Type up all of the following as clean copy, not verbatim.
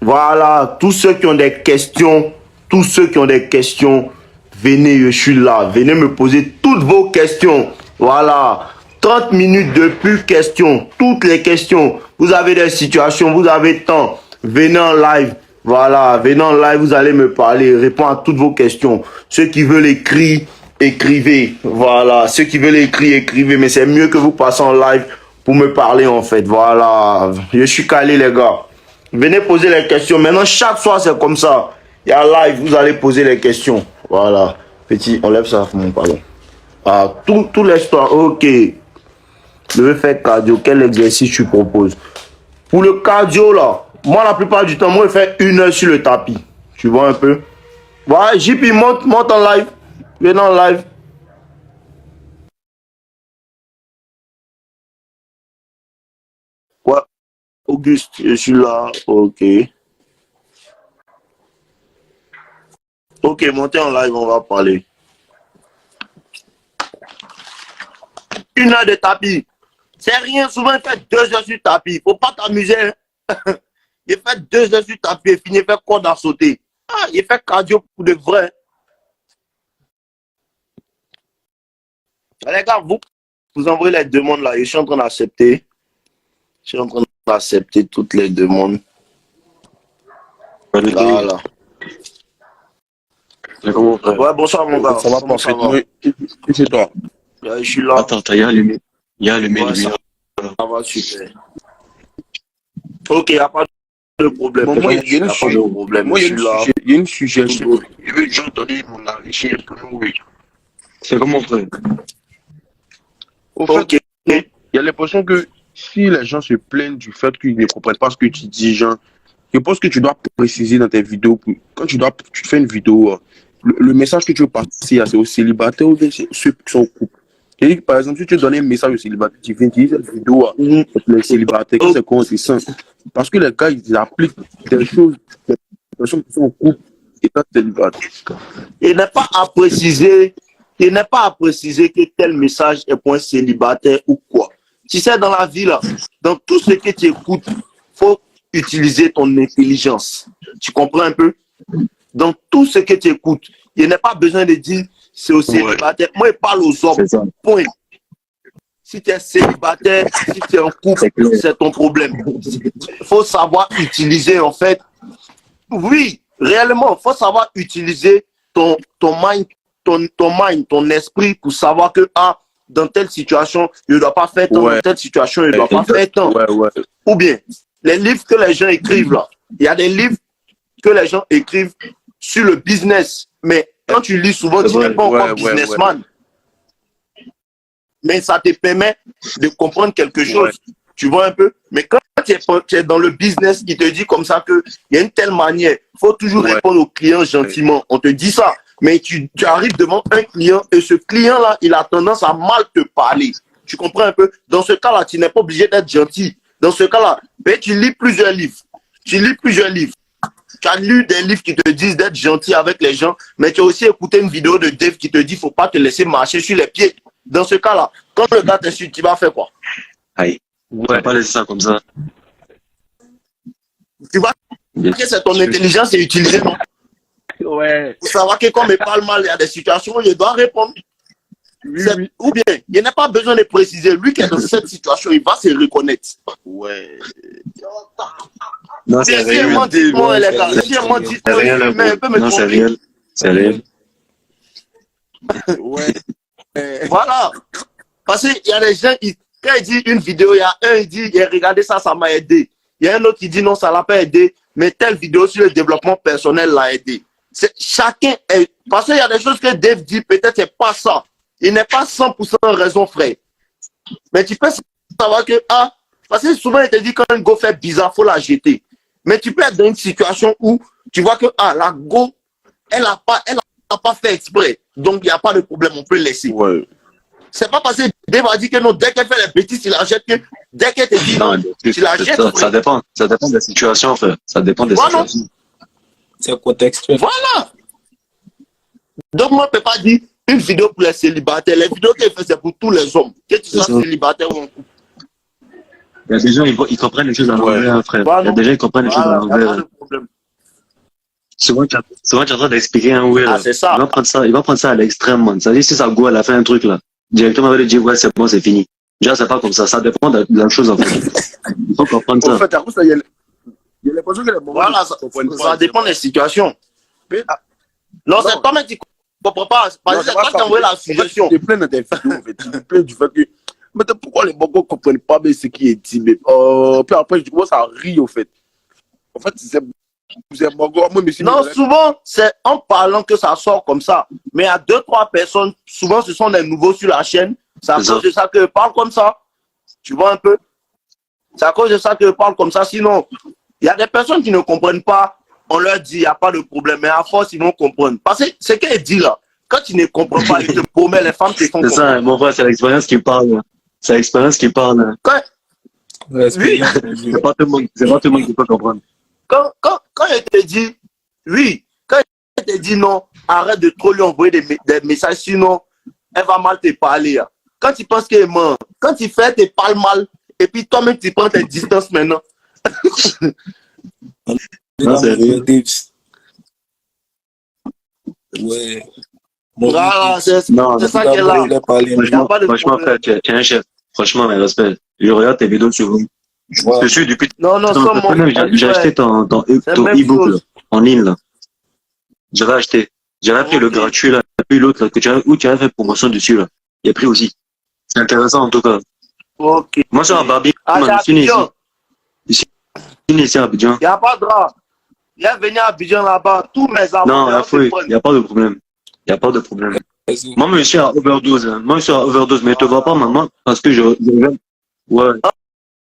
Voilà, tous ceux qui ont des questions, venez, je suis là. Venez me poser toutes vos questions. Voilà, 30 minutes de plus questions, toutes les questions. Vous avez des situations, vous avez temps. Venez en live. Voilà, venez en live, vous allez me parler, répondre à toutes vos questions. Ceux qui veulent écrire, écrivez. Voilà, ceux qui veulent écrire, écrivez. Mais c'est mieux que vous passez en live pour me parler en fait. Voilà, je suis calé les gars. Venez poser les questions. Maintenant, chaque soir, c'est comme ça. Il y a live, vous allez poser les questions. Voilà. Petit, enlève ça, mon pardon. Ah, tout l'histoire. Ok. Je vais faire cardio. Quel exercice tu proposes? Pour le cardio, là, moi, la plupart du temps, moi, je fais 1 heure sur le tapis. Tu vois un peu? Voilà, JP, monte en live. Viens en live. Ouais. Auguste, je suis là. Ok. Ok, montez en live, on va parler. 1 heure de tapis. C'est rien, souvent il fait 2 heures sur tapis. Faut pas t'amuser. Hein? Il fait 2 heures sur tapis et finit faire corde à sauter. Ah, il fait cardio pour de vrai. Les gars, vous envoyez les demandes là. Je suis en train d'accepter. Je suis en train d'accepter toutes les demandes. Voilà. Ouais, bonsoir mon gars. Ça va parfaitement. Et c'est toi? Je suis là. Attends, il y a le mail. Ouais, ça va super. Ok, il n'y a pas de problème. Bon, moi, il y a une suggestion. Je veux juste donner mon avis chez oui. C'est comment, frère? Au fait, il y a l'impression que si les gens se plaignent du fait qu'ils ne comprennent pas ce que tu dis, genre, je pense que tu dois préciser dans tes vidéos. Quand tu fais une vidéo, le message que tu veux passer, c'est aux célibataires ou bien c'est ceux qui sont en couple. Et par exemple, si tu donnes un message aux célibataires, tu viens dire cette vidéo les célibataires, c'est con, c'est simple. Parce que les gars, ils appliquent des choses, des personnes qui sont en couple et pas célibataires. Il n'est pas à préciser que tel message est pour un célibataire ou quoi. Tu sais, dans la vie, là, dans tout ce que tu écoutes, il faut utiliser ton intelligence. Tu comprends un peu? Dans tout ce que tu écoutes, il n'est pas besoin de dire c'est au célibataire. Moi, je parle aux hommes. Point. Si tu es célibataire, si tu es en couple, c'est ton problème. Il faut savoir utiliser, en fait. Oui, réellement, il faut savoir utiliser ton mind, ton esprit pour savoir que dans telle situation, je ne dois pas faire tant, dans telle situation, je ne dois pas faire tant. Ou bien, les livres que les gens écrivent là, il y a des livres que les gens écrivent sur le business. Mais quand tu lis souvent, tu n'es pas encore businessman. Mais ça te permet de comprendre quelque chose. Tu vois un peu? Mais quand tu es dans le business, il te dit comme ça qu'il y a une telle manière. Il faut toujours répondre aux clients gentiment. On te dit ça. Mais tu arrives devant un client et ce client-là, il a tendance à mal te parler. Tu comprends un peu? Dans ce cas-là, tu n'es pas obligé d'être gentil. Dans ce cas-là, tu lis plusieurs livres. Tu as lu des livres qui te disent d'être gentil avec les gens, mais tu as aussi écouté une vidéo de Dave qui te dit qu'il ne faut pas te laisser marcher sur les pieds. Dans ce cas-là, quand le gars t'insulte, tu vas faire quoi? Aïe. On va pas laisser ça comme ça. Tu vois que c'est ton intelligence et utiliser, non? Ouais. Pour savoir que comme il parle mal, il y a des situations où il doit répondre. Oui. Ou bien, il n'a pas besoin de préciser. Lui qui est dans cette situation, il va se reconnaître. Ouais. Non, c'est réel. Non, c'est réel. C'est réel. Ouais. Voilà. Parce qu'il y a des gens, quand il dit une vidéo, il y a un, il dit, regardez ça, ça m'a aidé. Il y a un autre qui dit, non, ça l'a pas aidé, mais telle vidéo sur le développement personnel l'a aidé. Chacun est... Parce qu'il y a des choses que Dave dit, peut-être c'est pas ça. Il n'est pas 100% raison, frère. Mais tu peux savoir que, parce que souvent, il te dit, quand une go fait bizarre, il faut la jeter. Mais tu peux être dans une situation où tu vois que, la go, elle n'a pas fait exprès. Donc, il n'y a pas de problème, on peut laisser. Ouais. C'est pas parce que Dave a dit que non, dès qu'elle fait les bêtises, il la jette que dès qu'elle te dit non, tu la jettes. Ça dépend de la situation, frère. Ça dépend des situations. C'est contextuel. Voilà. Donc, moi, je ne peux pas dire une vidéo pour les célibataires. Les vidéos qu'elle fait, c'est pour tous les hommes. Que tu sois célibataire ou en couple. Il y a des gens, ils comprennent les choses à l'envers, hein, frère. Voilà, Il y a des gens, ils comprennent les choses à voilà, il n'y a pas l'envers. de problème. Souvent, tu es en train d'expliquer un ouais, Ah, là. c'est ça. Il va prendre ça à l'extrême, man. Ça veut dire, si ça go, elle a fait un truc, là. Directement, il va lui dire, ouais, c'est bon, c'est fini. Déjà, c'est pas comme ça. Ça dépend de la chose, en fait. Il faut comprendre En ça. fait, à cause, il y a l'impression que les moments Voilà, ne comprennent pas. ça dépend des situations. Mais, Non, c'est toi-même qui ne comprends pas. Parce que c'est toi qui as envoyé la suggestion. Tu te plains dans tes vidéos, en fait. Tu te plains du fait que. Mais pourquoi les Bongos ne comprennent pas bien ce qui est dit? Mais, puis après, je commence à rire, en fait. En fait, c'est Bongo. Moi, mais Non, souvent, c'est en parlant que ça sort comme ça. Mais il y a 2-3 personnes, souvent ce sont des nouveaux sur la chaîne. C'est à C'est ça. cause de ça que je parle comme ça. Tu vois un peu? C'est à cause de ça que je parle comme ça. Sinon, il y a des personnes qui ne comprennent pas. On leur dit, il n'y a pas de problème. Mais à force, ils vont comprendre. Parce que ce qu'elle dit là, quand tu ne comprends pas, ils te promettent, les femmes te font C'est ça, comprendre. mon frère, c'est l'expérience qui parle. Là. C'est l'expérience qui parle. Là. L'expérience de vie. C'est pas tout le monde qui peut comprendre. Quand elle te dit oui, quand elle te dit non, arrête de trop lui envoyer des messages, sinon elle va mal te parler. Hein. Quand tu penses qu'elle ment, quand tu fais, tu parles mal, et puis toi-même tu prends tes distances maintenant. Non, c'est vrai. Ouais. Voilà, Non, c'est ça qu'elle a. Il a parlé. Il n'y a pas de Franchement, problème. frère, tu es un chef. Franchement, mes respects. Je regarde tes vidéos sur vous. Ouais. Je suis depuis Non, non, ton ça, mon même, j'ai acheté ton c'est la même e-book là, chose. en ligne là. J'avais acheté. J'avais pris le Ok. gratuit là, puis l'autre là, où tu avais fait promotion dessus là. Il a pris aussi. C'est intéressant en tout cas. Ok. Moi, je suis en Barbie. Ah, man, c'est Abidjan. ici à Abidjan. Il n'y a pas de drap. Il est venu à Abidjan là-bas. Tous mes amis. Non, il n'y a pas de problème. Il n'y a pas de problème. Moi, je suis à overdose. Hein. Moi, je suis à overdose, mais tu ne vois pas maman parce que je ouais.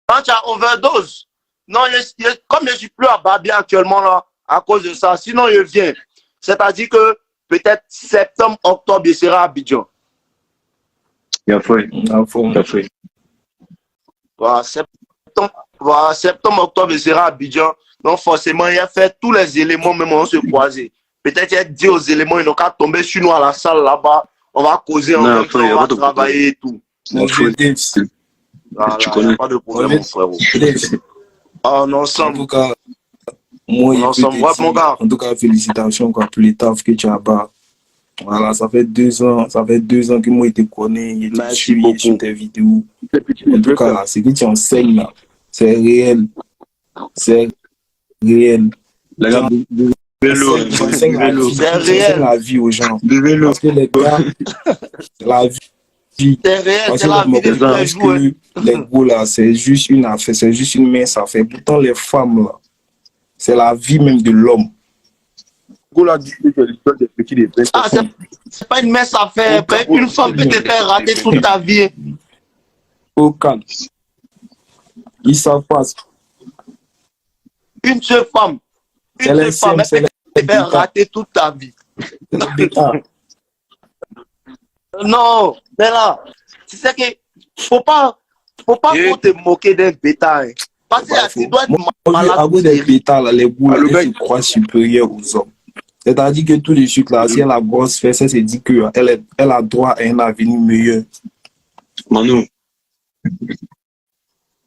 Quand tu as overdose, non, comme je ne suis plus à Barbie actuellement là, à cause de ça, sinon je viens. C'est-à-dire que peut-être septembre, octobre, il sera à Abidjan. Il a fait. Il a fait. Voilà, septembre, octobre, il sera à Abidjan. Donc forcément, il a fait tous les éléments, même on se croiser. Peut-être il a dit aux éléments, ils n'ont qu'à tomber sur nous à la salle là-bas. On va causer, on va travailler et tout. Voilà, Tu connais. pas de problème, mon frère. On En ensemble. tout cas, moi, On ensemble. Ouais, mon gars. en tout cas, félicitations quoi, pour les tafs que tu as bas. Voilà, ça fait 2 ans que moi, je te connais, je te Merci suis beaucoup. sur tes vidéos. En tout cas, ce que tu enseignes là, c'est réel. C'est réel. Les gars, Tu enseignes la vie. C'est Tu enseignes réel. la vie aux gens. buvez-le. Parce que les gars, la vie. C'est réel, Parce c'est la vie de tous les parce jours. hein. que les gros là, c'est juste une affaire, c'est juste une mince affaire. Pourtant, les femmes là, c'est la vie même de l'homme. Gola dit que c'est l'histoire des petits des petits. Ah, c'est pas une mince affaire. Une femme peut te faire rater toute ta vie. Au calme. Ils savent pas. Une seule femme. C'est Une les seule femme, c'est elle peut te faire rater toute ta vie. Non, mais là, tu sais que faut pas trop te moquer d'un bétail. Parce que tu dois être À cause des malade. pétards, là, les boules, Ah, le elles mec. se croient supérieures aux hommes. C'est-à-dire que tout de suite, là, si elle a grosse fesse, elle se dit qu'elle a droit à un avenir meilleur. Manu,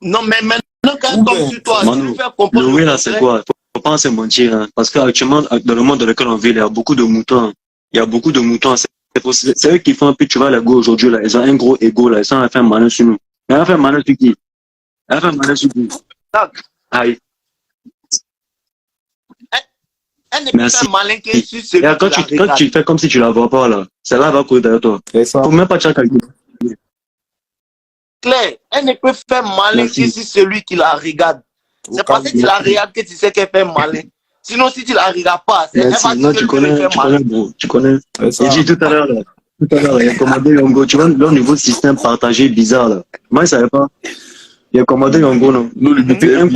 Non, mais maintenant qu'elle tombe sur toi, tu Manu, lui fais le comprendre. oui là, c'est quoi? Faut pas se mentir. Hein. Parce qu'actuellement, dans le monde dans lequel on vit, il y a beaucoup de moutons. Il y a beaucoup de moutons. C'est eux qui font un peu, tu vois, la go aujourd'hui, là. Ils ont un gros ego, là. Ils sont en train de faire malin sur nous. Elle a fait malin sur qui? Elle a fait malin sur qui? Aïe. Elle n'est pas Merci. malin que sur celui Et quand qui la quand tu fais comme si tu la vois pas, là, celle-là va courir derrière toi. C'est ça. Faut même pas te faire calculer. Claire, elle ne peut faire malin Merci. que si celui qui la regarde. C'est parce que tu la regardes que tu sais qu'elle fait malin. Sinon, si tu la regardes pas, elle va Merci. dire Non, que tu lui, il fait malin. connais, bro. Tu connais. C'est ça. J'ai dit tout à l'heure, là. Tout à l'heure, il a commandé Yongo. Tu vois, leur niveau de système partagé bizarre, là. Moi, je savais pas. Il a commandé Yongo, non. Nous, le Depuis un coup,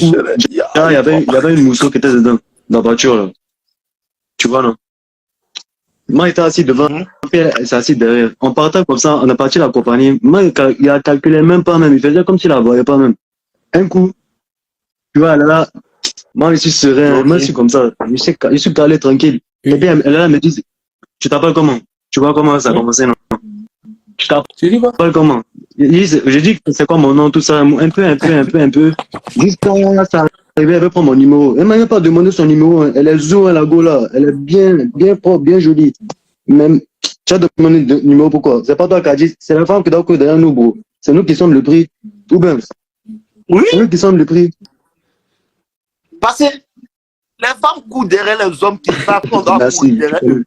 il y avait une mousseau qui était dedans, dans la voiture, là. Tu vois, non? Moi, j'étais assis devant, puis elle s'est assise derrière. On partait comme ça, on a parti la compagnie. Moi, il a calculé même pas, même. Il faisait comme s'il la voyait pas, même. Un coup, tu vois, elle est là. Moi, je suis serein. Moi, je suis comme ça. Je suis calé, tranquille. Et puis, elle est là, elle me dit, tu t'appelles comment? Tu vois comment ça a commencé, non? Tu Tu dis quoi? t'appelles comment? J'ai dit que c'est quoi mon nom, tout ça, un peu. Jusqu'à ça arrivait, elle veut prendre mon numéro. Elle m'a même pas demandé son numéro. Hein. Elle est zo, la go là. Elle est bien propre, bien jolie. Même, tu as demandé le numéro pourquoi? C'est pas toi qui as dit, c'est la femme qui doit courir derrière nous, bro. C'est nous qui sommes le prix. Ou bien, Oui, c'est nous qui sommes le prix. parce que les femmes courent derrière les hommes qui savent qu'on doit Merci. courir derrière eux.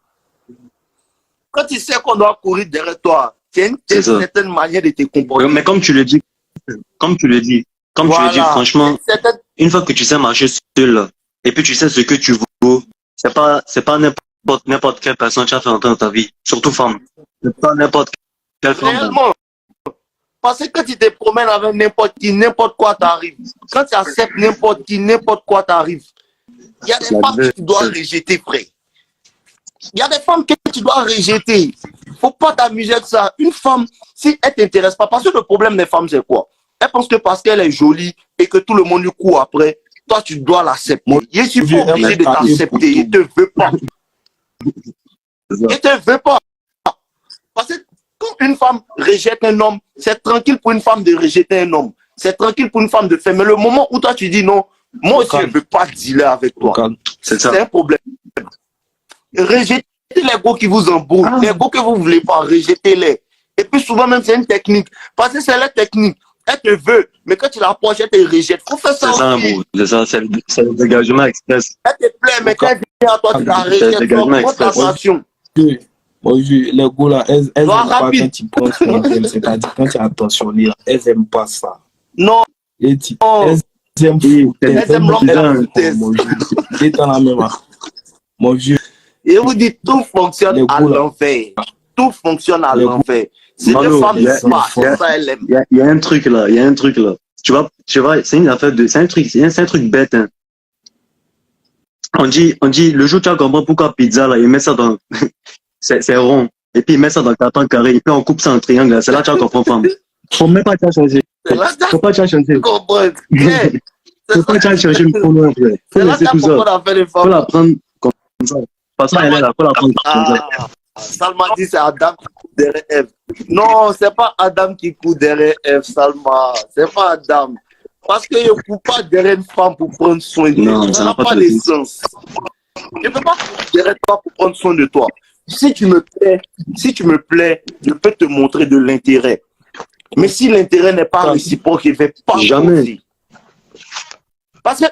Quand tu sais qu'on doit courir derrière toi, tu as une C'est ça. certaine manière de te comporter. Mais comme tu le dis, franchement, Une certaine- une fois que tu sais marcher seul, là, et puis tu sais ce que tu vaux, c'est pas n'importe quelle personne qui a fait entrer dans ta vie, surtout femme. C'est pas n'importe quelle femme. Réellement. Parce que quand tu te promènes avec n'importe qui, n'importe quoi t'arrive. Quand tu acceptes n'importe qui, n'importe quoi t'arrive. Il y a des femmes que tu dois rejeter, frère. Il y a des femmes que tu dois rejeter. Faut pas t'amuser avec ça. Une femme, si elle t'intéresse pas, parce que le problème des femmes, c'est quoi? Elle pense que parce qu'elle est jolie et que tout le monde lui court après, toi, tu dois l'accepter. Je suis pas obligé de t'accepter. Il te veut pas. Il te veut pas. Parce que quand une femme rejette un homme, c'est tranquille pour une femme de rejeter un homme. C'est tranquille pour une femme de faire. Mais le moment où toi, tu dis non, moi aussi, je ne veux pas dealer avec toi. C'est ça. C'est un problème. Rejetez les go qui vous embrouillent. Les go que vous ne voulez pas, rejetez-les. Et puis souvent même, c'est une technique. Parce que c'est la technique. Elle te veut, mais quand tu l'approches, elle te rejette. Faut faire ça C'est ça, aussi. bro. C'est ça, c'est le dégagement express. Elle te plaît, mais quand elle vient à toi, tu la C'est rejettes. dégagement Montre express. attention. Moi, les gars là, elles aiment Sois pas rapide. quand tu prends soin d'elles, c'est-à-dire quand tu es attentionné, là, elles aiment pas ça. Non, Elles aiment Oui, elles aiment l'homme de la foutaise. Mon vieux, c'est dans la même. Mon vieux, Et vous dites, tout fonctionne Les à goûts, là. l'envers. Tout fonctionne à Les l'envers. Si Mano, les femmes il y a- disent pas, il y a- ça, elle aime. Il y a un truc là. Tu vois, c'est une affaire de, c'est un truc bête, hein. On dit, le jour où tu vas comprendre pourquoi pizza là, il met ça dans, c'est rond. Et puis il met ça dans le carton carré, et puis on coupe ça en triangle, là. C'est là que tu vas comprendre, femme. Faut même pas t'as changé. C'est là que Faut pas t'as changé. tu comprends. Yeah. Faut pas t'as changé le pronom, frère. Faut C'est là laisser que tu tout ça. comprends l'affaire des Faut femmes. la prendre comme ça. Parce qu'elle est là, faut la prendre comme ça. Salma dit c'est Adam qui court derrière Eve. Non, c'est pas Adam qui court derrière Eve, Salma. C'est pas Adam. Parce qu'il ne court pas derrière une femme pour prendre soin de Non, toi. ça Ça n'a n'a pas pas de de sens. sens. Je ne peux pas courir derrière toi pour prendre soin de toi. Si tu me plais, je peux te montrer de l'intérêt. Mais si l'intérêt n'est pas réciproque, je ne vais pas Jamais. forcer. Parce que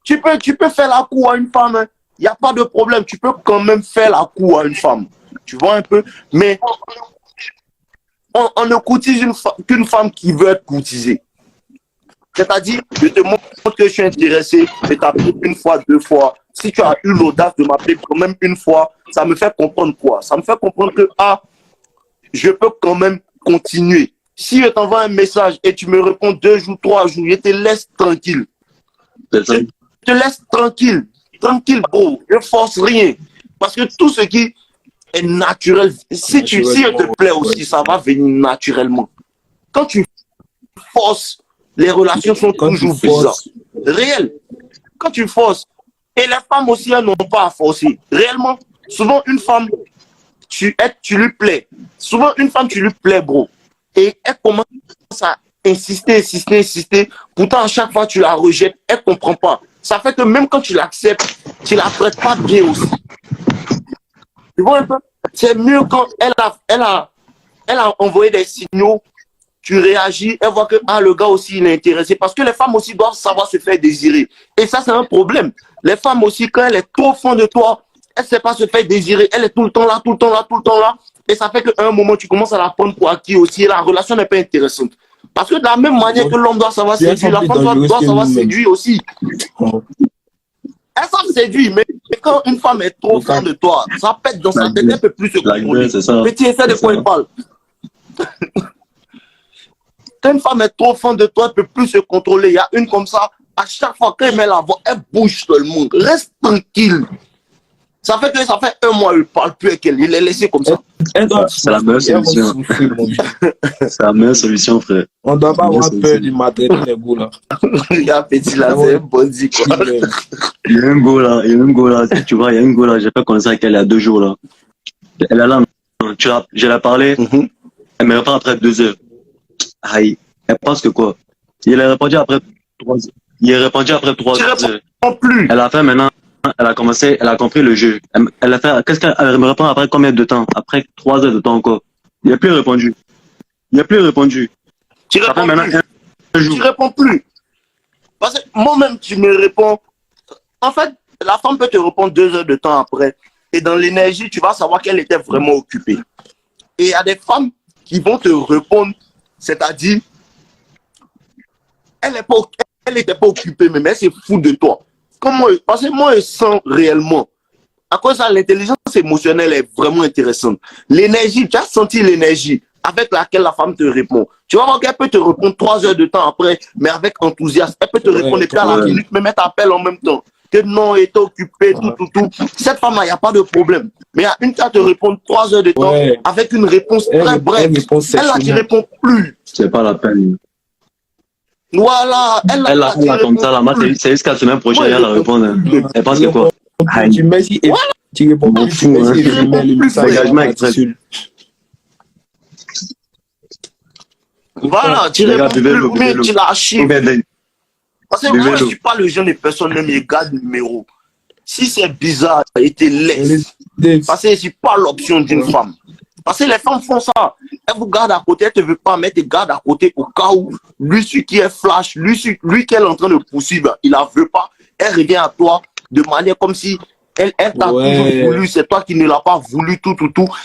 tu peux faire la cour à une femme. Hein. Il n'y a pas de problème. Tu peux quand même faire la cour à une femme. Tu vois un peu? Mais on ne courtise qu'une femme qui veut être courtisée. C'est-à-dire, je te montre que je suis intéressé, je t'appelle une fois, deux fois. Si tu as eu l'audace de m'appeler quand même une fois, ça me fait comprendre quoi? Ça me fait comprendre que, je peux quand même continuer. Si je t'envoie un message et tu me réponds 2 jours, 3 jours, je te laisse tranquille. C'est ça. Je te laisse tranquille. Tranquille, bro. Je force rien. Parce que tout ce qui est naturel, si je te plais aussi, ça va venir naturellement. Quand tu forces, les relations sont Quand tu toujours forces. bizarres. Réel. Quand tu forces, et les femmes aussi, elles n'ont pas à forcer. Réellement, souvent une femme, tu lui plais. Souvent une femme, tu lui plais, bro. Et elle commence à insister. Pourtant, à chaque fois, tu la rejettes, elle ne comprend pas. Ça fait que même quand tu l'acceptes, tu ne la traites pas bien aussi. Tu vois un peu? C'est mieux quand elle a envoyé des signaux, tu réagis, elle voit que le gars aussi il est intéressé. Parce que les femmes aussi doivent savoir se faire désirer. Et ça, c'est un problème. Les femmes aussi, quand elle est trop au fond de toi, elle ne sait pas se faire désirer. Elle est tout le temps là. Et ça fait qu'à un moment, tu commences à la prendre pour acquis aussi. Et la relation n'est pas intéressante. Parce que de la même manière que l'homme doit savoir séduire, la femme doit savoir séduire aussi. Elles savent séduire, mais quand une femme est trop au fond de toi, ça pète dans sa tête, elle ne peut plus se contrôler. C'est ça. Petit, essaie de quoi il parle. Quand une femme est trop au fond de toi, elle ne peut plus se contrôler. Il y a une comme ça, à chaque fois qu'elle met la voix, elle bouge tout le monde. Reste tranquille. Ça fait 1 mois, il ne parle plus avec elle. Il est laissé comme ça. C'est la meilleure solution. C'est la meilleure solution, frère. On ne doit pas avoir peur du matériel, les gars là. Il y a un petit là, c'est un bandit, quoi. Il y a un go là, tu vois, il y a une go là, j'ai pas connaissance avec elle il y a 2 jours là. Elle est là, je l'ai parlé, elle me répond après 2 heures. aïe, elle pense que quoi? Il a répondu après 3 heures. Il a répondu après 3 Tu heures. réponds plus. Elle a fait maintenant, elle a compris le jeu. Elle a fait, qu'est-ce qu'elle me répond après combien de temps? Après 3 heures de temps encore. Il n'a plus répondu. Il n'a plus répondu. Tu Ça fait réponds maintenant plus. un jour. Tu réponds plus. Parce que moi-même, tu me réponds. En fait, la femme peut te répondre 2 heures de temps après. Et dans l'énergie, tu vas savoir qu'elle était vraiment occupée. Et il y a des femmes qui vont te répondre, c'est-à-dire, elle n'était pas occupée, mais elle se fout de toi. Parce que moi, je sens réellement. À cause de ça, l'intelligence émotionnelle est vraiment intéressante. L'énergie, tu as senti l'énergie avec laquelle la femme te répond. Tu vas voir qu'elle peut te répondre 3 heures de temps après, mais avec enthousiasme. Elle peut te répondre et puis à la minute, même elle t'appelle en même temps. Que non, elle est occupée, tout. Cette femme-là, il n'y a pas de problème. Mais il y a une qui va te répondre 3 heures de temps avec une réponse très brève. Elle, là, tu ne réponds plus. C'est pas la peine. Voilà. Elle, là, comme ça, là, c'est jusqu'à la semaine prochaine, elle va répondre. Elle pense que quoi? Tu mets si tu réponds M'en plus, fous, hein. tu mets le message Engagement là-dessus. Voilà, tu Les gars, réponds buvez plus, l'eau, ou bien buvez tu l'eau. l'archives. Parce que moi, Buvez je l'eau. ne suis pas le genre de personne, même, il garde le numéro. Si c'est bizarre, il te laisse. Parce que je ne suis pas l'option d'une femme. Parce que les femmes font ça. Elles vous gardent à côté, elles ne te veulent pas, mais elles te gardent à côté au cas où lui, celui qui est flash, lui qu'elle est en train de poursuivre, il ne la veut pas. Elle revient à toi de manière comme si elle t'a toujours voulu, c'est toi qui ne l'as pas voulu, tout.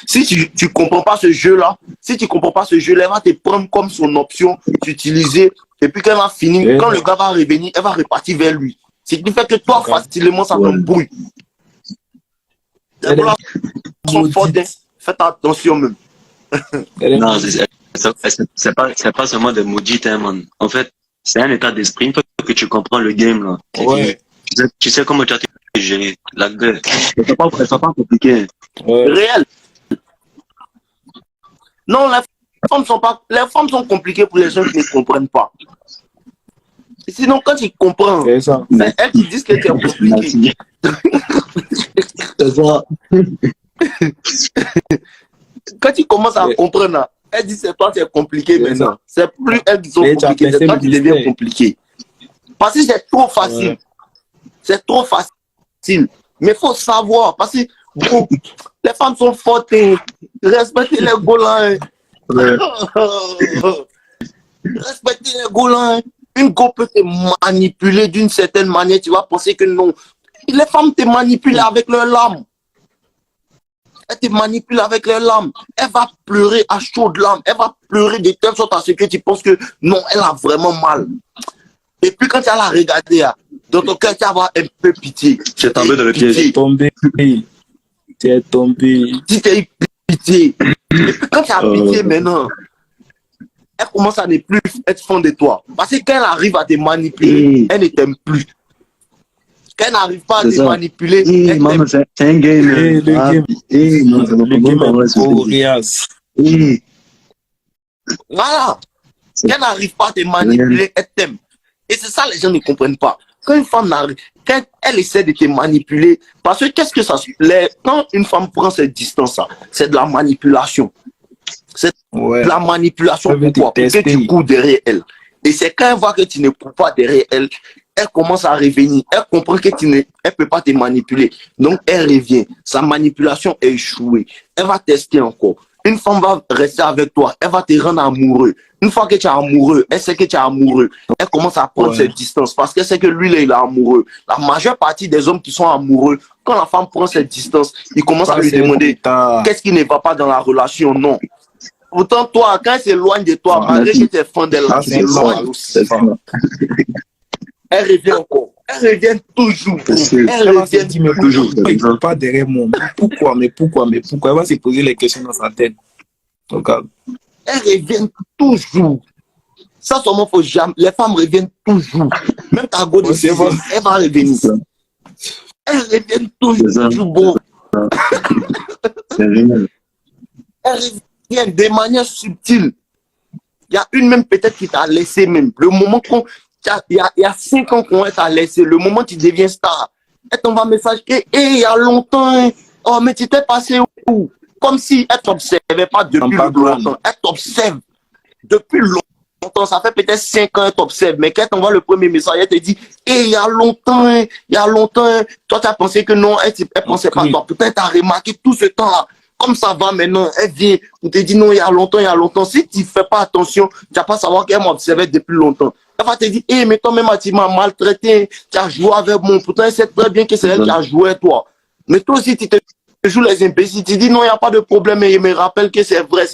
Si tu ne comprends pas ce jeu-là, elle va te prendre comme son option, t'utiliser, et puis quand elle va finir, quand le gars va revenir, elle va repartir vers lui. Ce qui fait que toi, facilement, ça t'embrouille. Les relations sont fortes, faites attention même. Non, c'est pas seulement des maudits, hein, man. En fait, c'est un état d'esprit. Une fois que tu comprends le game, là, tu sais comment tu as te gérer. La gueule. Elles sont pas compliquées. Réel. Non, les femmes sont compliquées pour les gens qui ne comprennent pas. Sinon, quand ils comprennent, c'est elles qui disent que c'est compliqué. C'est ça. Quand ils commencent à comprendre, là, elles disent c'est toi, c'est compliqué maintenant. C'est plus elles qui sont compliquées, c'est toi qui deviens compliqué. Parce que c'est trop facile. C'est trop facile. Mais il faut savoir, parce que bon, les femmes sont fortes. Respectez les Golans. Respectez les Golans. Une go peut te manipuler d'une certaine manière. Tu vas penser que non. Les femmes te manipulent avec leurs larmes. Elle te manipule avec leurs larmes. Elle va pleurer à chaudes larmes. Elle va pleurer de telle sorte à ce que tu penses que non, elle a vraiment mal. Et puis quand tu vas la regarder, dans ton cœur, tu vas avoir un peu pitié. Tu es tombé dans le piège. Tu es tombé. Si tu as eu pitié. Et puis quand tu as pitié maintenant, elle commence à ne plus être fan de toi. Parce que quand elle arrive à te manipuler, elle ne t'aime plus. Quand elle n'arrive pas à te manipuler, elle t'aime. C'est un game. Le game. Le game est Voilà. Quand elle n'arrive pas à te manipuler, elle t'aime. Et c'est ça, les gens ne comprennent pas. Quand une femme n'arrive, quand elle essaie de te manipuler, parce que qu'est-ce que ça... Quand une femme prend cette distance-là, c'est de la manipulation. C'est de la manipulation. Pourquoi? Pour que tu cours derrière elle. Et c'est quand elle voit que tu ne cours pas derrière elle, elle commence à revenir. Elle comprend que elle ne peut pas te manipuler. Donc, elle revient. Sa manipulation est échouée. Elle va tester encore. Une femme va rester avec toi. Elle va te rendre amoureux. Une fois que tu es amoureux, elle sait que tu es amoureux. Elle commence à prendre cette distance parce qu'elle sait que lui, là, il est amoureux. La majeure partie des hommes qui sont amoureux, quand la femme prend cette distance, ils commencent à lui demander qu'est-ce qui ne va pas dans la relation. Non. Pourtant, toi, quand elle s'éloigne de toi, malgré que tu es fan d'elle, elle s'éloigne aussi. Elle revient encore. Elle revient toujours. Elle revient toujours. Il ne pas derrière moi. Pourquoi? Elle va se poser les questions dans sa tête. Donc, elle revient toujours. Ça, seulement, faut jamais. Les femmes reviennent toujours. Même ta go de elle va revenir. Elle revient toujours. Bon. C'est génial. Elle revient de manière subtile. Il y a une même peut-être qui t'a laissé même. Le moment qu'on... Il y a 5 ans qu'on t'a laissé. Le moment où tu deviens star. Elle t'envoie un message. Il y a longtemps. Oh, mais tu t'es passé où? Comme si elle t'observait pas depuis longtemps. Elle t'observe depuis longtemps, ça fait peut-être 5 ans, elle t'observe, mais quand elle t'envoie le premier message, elle te dit, il y a longtemps, toi, tu as pensé que non, elle pensait pas à toi. Peut-être tu as remarqué tout ce temps-là. Comme ça va maintenant, elle vient, on te dit non, il y a longtemps. Si tu ne fais pas attention, tu ne vas pas savoir qu'elle m'observait depuis longtemps. Elle va te dire, mais toi-même, tu m'as maltraité, tu as joué avec moi. Pourtant, elle sait très bien que c'est elle qui a joué avec toi. Mais toi aussi, tu te joues les imbéciles, tu dis non, il n'y a pas de problème, et il me rappelle que c'est vrai.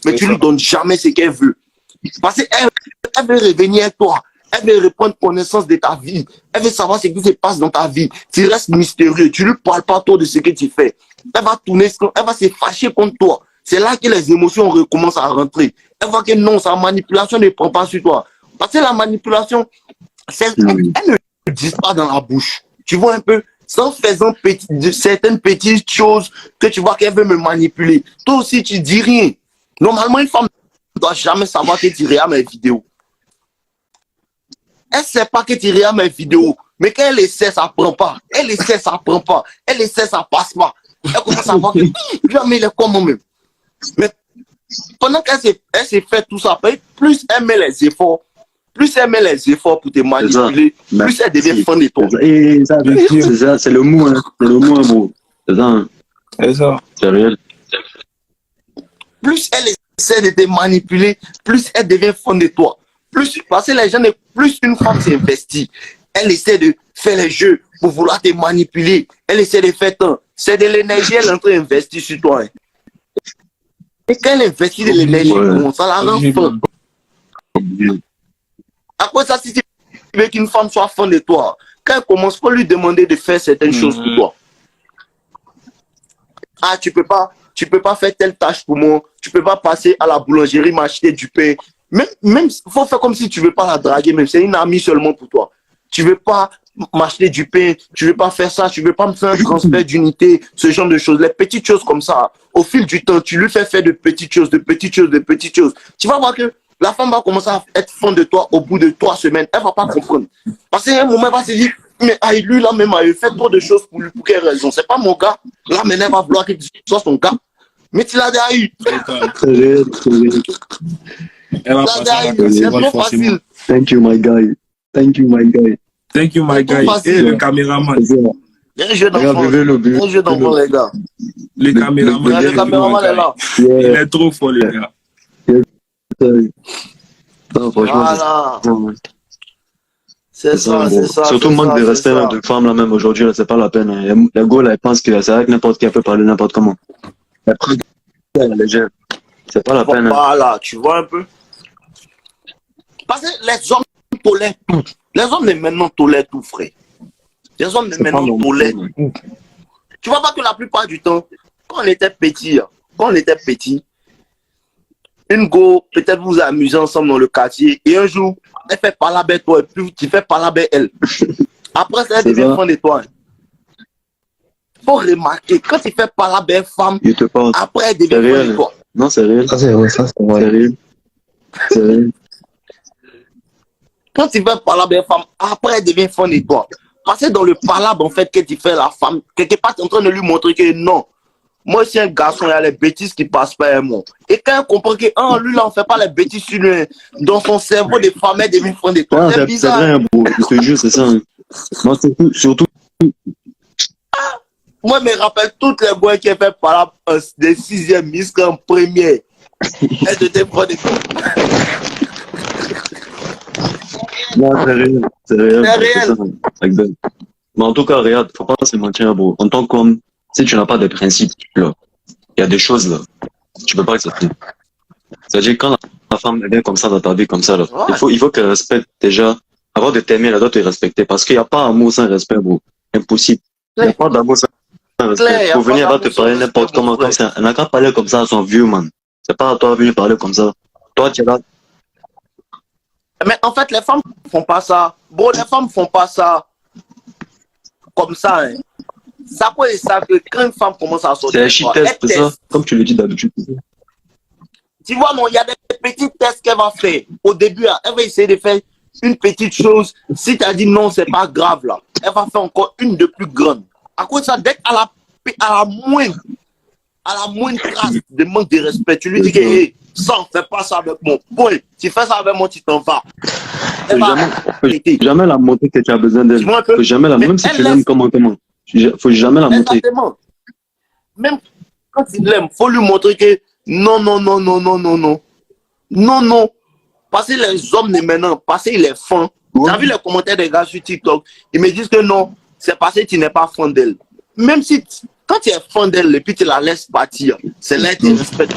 Mais tu ne lui donnes jamais ce qu'elle veut. Parce qu'elle veut revenir avec toi. Elle veut reprendre connaissance de ta vie. Elle veut savoir ce qui se passe dans ta vie. Tu restes mystérieux. Tu ne lui parles pas trop de ce que tu fais. Elle va tourner, elle va se fâcher contre toi. C'est là que les émotions recommencent à rentrer. Elle voit que non, sa manipulation ne prend pas sur toi. Parce que la manipulation, elle ne dit pas dans la bouche. Tu vois un peu, sans faisant certaines petites choses que tu vois qu'elle veut me manipuler. Toi aussi, tu dis rien. Normalement, une femme ne doit jamais savoir que tu regardes mes vidéos. Elle ne sait pas que tu regardes mes vidéos. Mais quand elle essaie, ça ne prend pas. Elle essaie, ça ne prend pas. Elle essaie, ça ne passe pas. Elle commence à voir que lui, il est comme moi-même. Mais pendant qu'elle s'est fait tout ça, plus elle met les efforts, pour te manipuler, plus elle devient fan de toi. C'est ça, c'est le mot, hein. C'est le mot, hein, bro. C'est ça, hein. C'est ça. C'est réel. Plus elle essaie de te manipuler, plus elle devient fan de toi. Parce que les gens, plus une femme s'investit, elle essaie de faire les jeux pour vouloir te manipuler. Elle essaie de faire tant. C'est de l'énergie, elle est en train d'investir sur toi. Hein. Et quand elle investit de l'énergie, ça la rend fan. Après ça, si tu veux qu'une femme soit fan de toi, quand elle commence, il faut lui demander de faire certaines choses pour toi. Ah, tu peux pas faire telle tâche pour moi. Tu peux pas passer à la boulangerie m'acheter du pain. Même, faut faire comme si tu veux pas la draguer, même c'est une amie seulement pour toi. Tu veux pas m'acheter du pain, tu veux pas faire ça, tu veux pas me faire un transfert d'unité, ce genre de choses. Les petites choses comme ça, au fil du temps, tu lui fais faire de petites choses. Tu vas voir que la femme va commencer à être fan de toi au bout de 3 semaines. Elle va pas comprendre. Parce qu'à un moment, elle va se dire, mais lui, là même, il fait trop de choses pour lui. Pour quelle raison? C'est pas mon gars. Là, maintenant, elle va vouloir que tu sois son gars. Mais tu l'as déjà eu. Elle va passer à la casse, forcément. Thank you, my guy. Thank you, my guy. Et le caméraman. Il y a un jeu d'enfant. Un jeu d'enfant, les gars. Le caméraman. Le caméraman est là. Il est trop fort, les gars. Non, franchement, voilà. C'est ça. Surtout manque de respect là, de femmes là même aujourd'hui, là, c'est pas la peine. Hein. Les gars là, ils pensent que c'est vrai que n'importe qui peut parler n'importe comment. Après, c'est pas la peine. Voilà, tu vois un peu. Parce que les hommes tolèrent tout. Les hommes de maintenant tolèrent tout, frère. Les hommes de maintenant tolèrent tout. Tu vois pas que la plupart du temps, quand on était petit, une go, peut-être vous amusez ensemble dans le quartier, et un jour, elle fait parler avec toi, et puis tu fais parler avec elle. Après, elle devient fan de toi. Il faut remarquer, quand tu fais parler avec une femme, après, elle devient fan de toi. Non, c'est réel. Ça, c'est vrai, ça, c'est vrai. C'est réel. Quand tu fais parler avec une femme, après, elle devient fan de toi. Parce que dans le parlable, en fait, que tu fais la femme, quelque part, tu es en train de lui montrer que non. Moi, c'est un garçon, il y a les bêtises qui passent par un mot. Et quand elle comprend que, lui, là, on ne fait pas les bêtises sur lui, dans son cerveau, des femmes, elle devient fan de toi. Ah, c'est bizarre. C'est vrai, bro. Je te jure, c'est ça. Moi, surtout. Moi, je me rappelle toutes les boys qui ont fait parlable des 6e jusqu'en première. Elles étaient fan de toi. Non, c'est réel. C'est réel. C'est réel. Ça. Mais en tout cas, regarde, faut pas se mentir, bro. En tant qu'homme, si tu n'as pas de principes, là, il y a des choses, là, tu peux pas accepter. C'est-à-dire, quand la femme vient comme ça dans ta vie, comme ça, là, il faut qu'elle respecte déjà. Avant de t'aimer, elle doit te respecter. Parce qu'il n'y a pas d'amour sans respect, bro. Impossible. Il n'y a pas d'amour sans respect. Pour venir, elle va te parler n'importe comment, comme ça. Elle n'a qu'à parler comme ça à son vieux, man. C'est pas à toi de venir parler comme ça. Toi, tu es là. Mais en fait, les femmes font pas ça. Bon, les femmes font pas ça comme ça. Hein. Ça peut être ça que quand une femme commence à sortir. C'est un shit test, c'est ça? Comme tu le dis d'habitude. Tu vois, non, il y a des petits tests qu'elle va faire. Au début, elle va essayer de faire une petite chose. Si tu as dit non, c'est pas grave là. Elle va faire encore une de plus grande. À cause de ça, dès qu'à la moindre À la moindre trace de manque de respect, tu lui dis que hey, ça, fais pas ça avec moi. Point. Tu fais ça avec moi, tu t'en vas. Faut jamais la montrer que tu as besoin d'elle. Faut jamais la, même si tu l'aimes comment. Faut jamais la montrer. Exactement. Même quand il l'aime, faut lui montrer que non. Parce que les hommes de maintenant, parce qu'ils les font. T'as vu les commentaires des gars sur TikTok, ils me disent que non, c'est parce que tu n'es pas fan d'elle. Même si, quand tu es fan d'elle et puis tu la laisses partir, c'est là que tu respectes.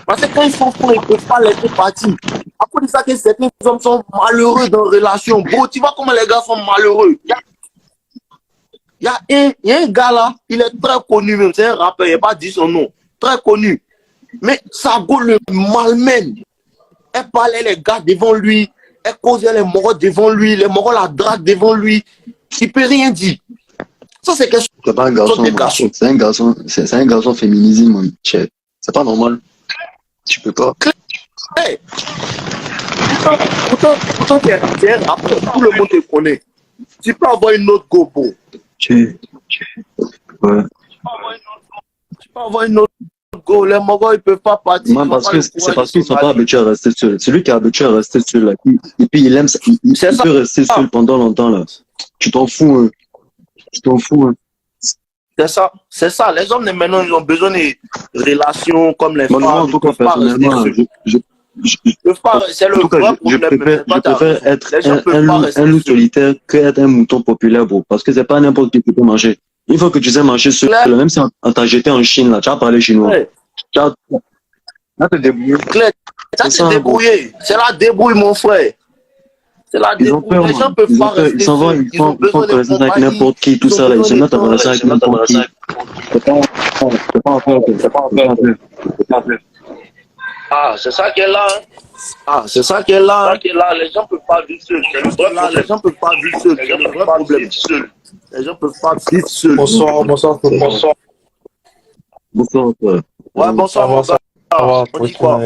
Parce que quand ils sont fans, ils ne peuvent pas laisser partir. À cause de ça, que certains hommes sont malheureux dans la relation. Bro, tu vois comment les gars sont malheureux. Il y a un gars là, il est très connu même, c'est un rappeur, il n'a pas dit son nom. Très connu. Mais ça go le malmène. Elle parlait les gars devant lui, elle causait les morts devant lui, les morts la drague devant lui. Il ne peut rien dire. Ça, c'est quelque chose. C'est pas un garçon, c'est un garçon féminisé, mon cher. C'est pas normal. Tu peux pas. Hey. Pourtant, tu es un rappeur, tout le monde te connaît. Tu peux avoir une autre go, bro. Ouais. Tu peux avoir une autre go. Les mogos, ils ne peuvent pas partir. Non, parce que c'est parce qu'ils ne sont pas habitués à rester seuls. Celui qui est habitué à rester seul, là, et puis il aime ça, il peut rester seul pendant longtemps, là. Tu t'en fous, hein. Tu t'en fous, hein. C'est ça. Les hommes de maintenant, ils ont besoin de relations comme les femmes. En tout cas, personnellement, c'est le vrai problème. Je préfère être un loup solitaire qu'être un mouton populaire, bro. Parce que c'est pas n'importe qui peut manger. Il faut que tu sais marcher seul, même si on t'a jeté en Chine, là, tu vas parler chinois. Ouais. Tu vas te débrouiller. Ça, c'est débrouiller. C'est la débrouille, mon frère. C'est la débrouille. Les gens ne peuvent pas rester. Ils s'en vont, ils font connaissance avec n'importe qui, tout ça, là. Ils se mettent en relation avec n'importe qui. C'est pas en faire. Ah, c'est ça qui est là. Ah, c'est ça qui est là. Les gens ne peuvent pas vivre seuls. Les gens ne peuvent pas vivre seuls. C'est le vrai problème. Les gens ne peuvent pas vivre seuls. Bonsoir. Bonsoir. Ouais, bonsoir. On dit quoi?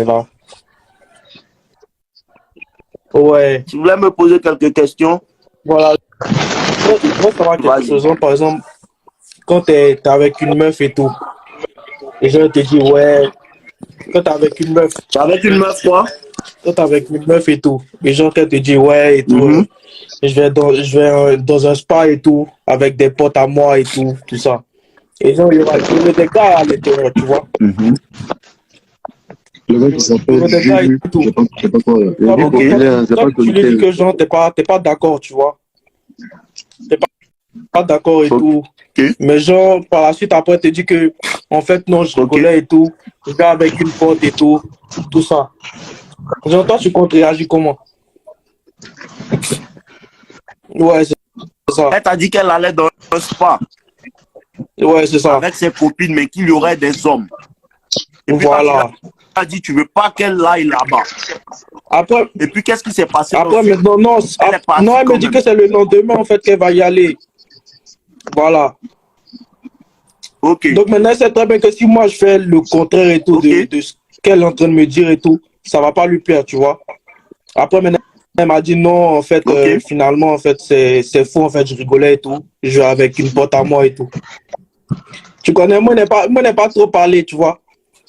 Ouais. Tu voulais me poser quelques questions? Voilà. Moi, savoir quelque chose. Par exemple, quand tu es avec une meuf et tout, les gens te disent, ouais, quand tu es avec une meuf. Tu es avec une meuf, quoi? Quand tu es avec une meuf et tout, les gens te disent, ouais, et tout, je vais dans un spa et tout, avec des potes à moi et tout ça. Et genre, il y aura des gars à l'intérieur, tu vois. Le gars qui s'appelle Juju, je sais pas quoi. Tu lui dis que genre, t'es pas d'accord, tu vois. T'es pas d'accord et tout. Mais genre, par la suite, après, te dit que, en fait, non, je rigolais et tout. Je vais avec une pote et tout ça. Genre, toi, tu comptes réagir comment? Ouais, c'est ça. Elle t'a dit qu'elle allait dans un spa. Ouais, c'est ça. Avec ses copines, mais qu'il y aurait des hommes. Et puis, voilà. Elle a dit, tu veux pas qu'elle aille là-bas. Après, et puis, qu'est-ce qui s'est passé? Après, maintenant, non, elle me dit que c'est le lendemain, en fait, qu'elle va y aller. Voilà. Ok. Donc, maintenant, c'est très bien que si moi, je fais le contraire et tout de ce qu'elle est en train de me dire et tout, ça va pas lui plaire, tu vois. Après, maintenant, elle m'a dit non, en fait, finalement, en fait, c'est faux, en fait, je rigolais et tout. Je vais avec une pote à moi et tout. Tu connais, moi, n'est pas trop parlé, tu vois.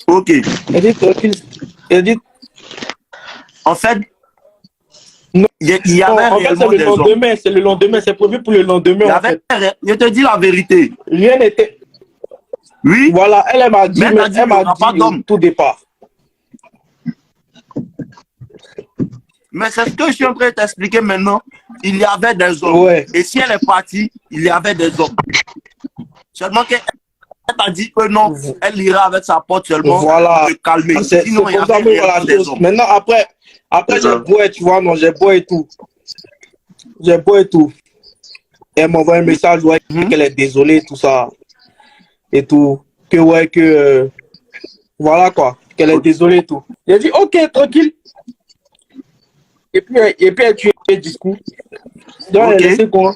Ok. Elle dit, en fait, il y avait réellement des hommes. C'est le lendemain, c'est prévu pour le lendemain, en fait. Je te dis la vérité. Rien n'était... Oui. Voilà, elle m'a dit, tout départ. Mais c'est ce que je suis en train de t'expliquer maintenant. Il y avait des hommes. Ouais. Et si elle est partie, il y avait des hommes. Seulement qu'elle t'a dit que non, elle ira avec sa pote seulement voilà. pour se calmer. Sinon, il y comme avait voilà, des hommes. Maintenant, après j'ai beau, tu vois, non, j'ai beau et tout. J'ai beau et tout. Et elle m'envoie un message, ouais, qu'elle est désolée, tout ça. Et tout. Que ouais, que... voilà quoi, qu'elle est désolée et tout. J'ai dit, ok, tranquille. Et puis elle tue le discours. Donc, elle sait quoi.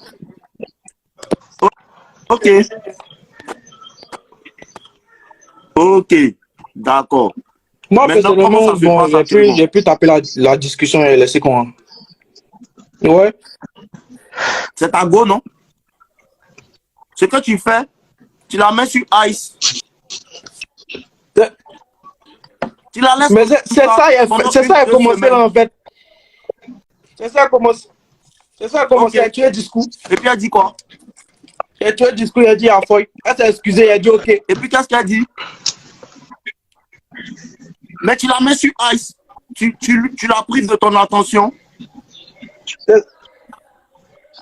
Ok. Ok, d'accord. Moi, personnellement, bon, j'ai pu taper la discussion et laisser quoi. Ouais. C'est ta go, non? Ce que tu fais, tu la mets sur ice. C'est- Tu la laisses. Mais c'est ça, il a commencé là, en fait. C'est ça, commence. C'est ça, commencé. Ok. Il a tué le discours. Et puis elle dit quoi? Il a tué le discours, il a dit à Foy. Elle s'est excusée, il a dit ok. Et puis qu'est-ce qu'elle dit? Mais tu la mets sur ice. Tu la prives de ton attention.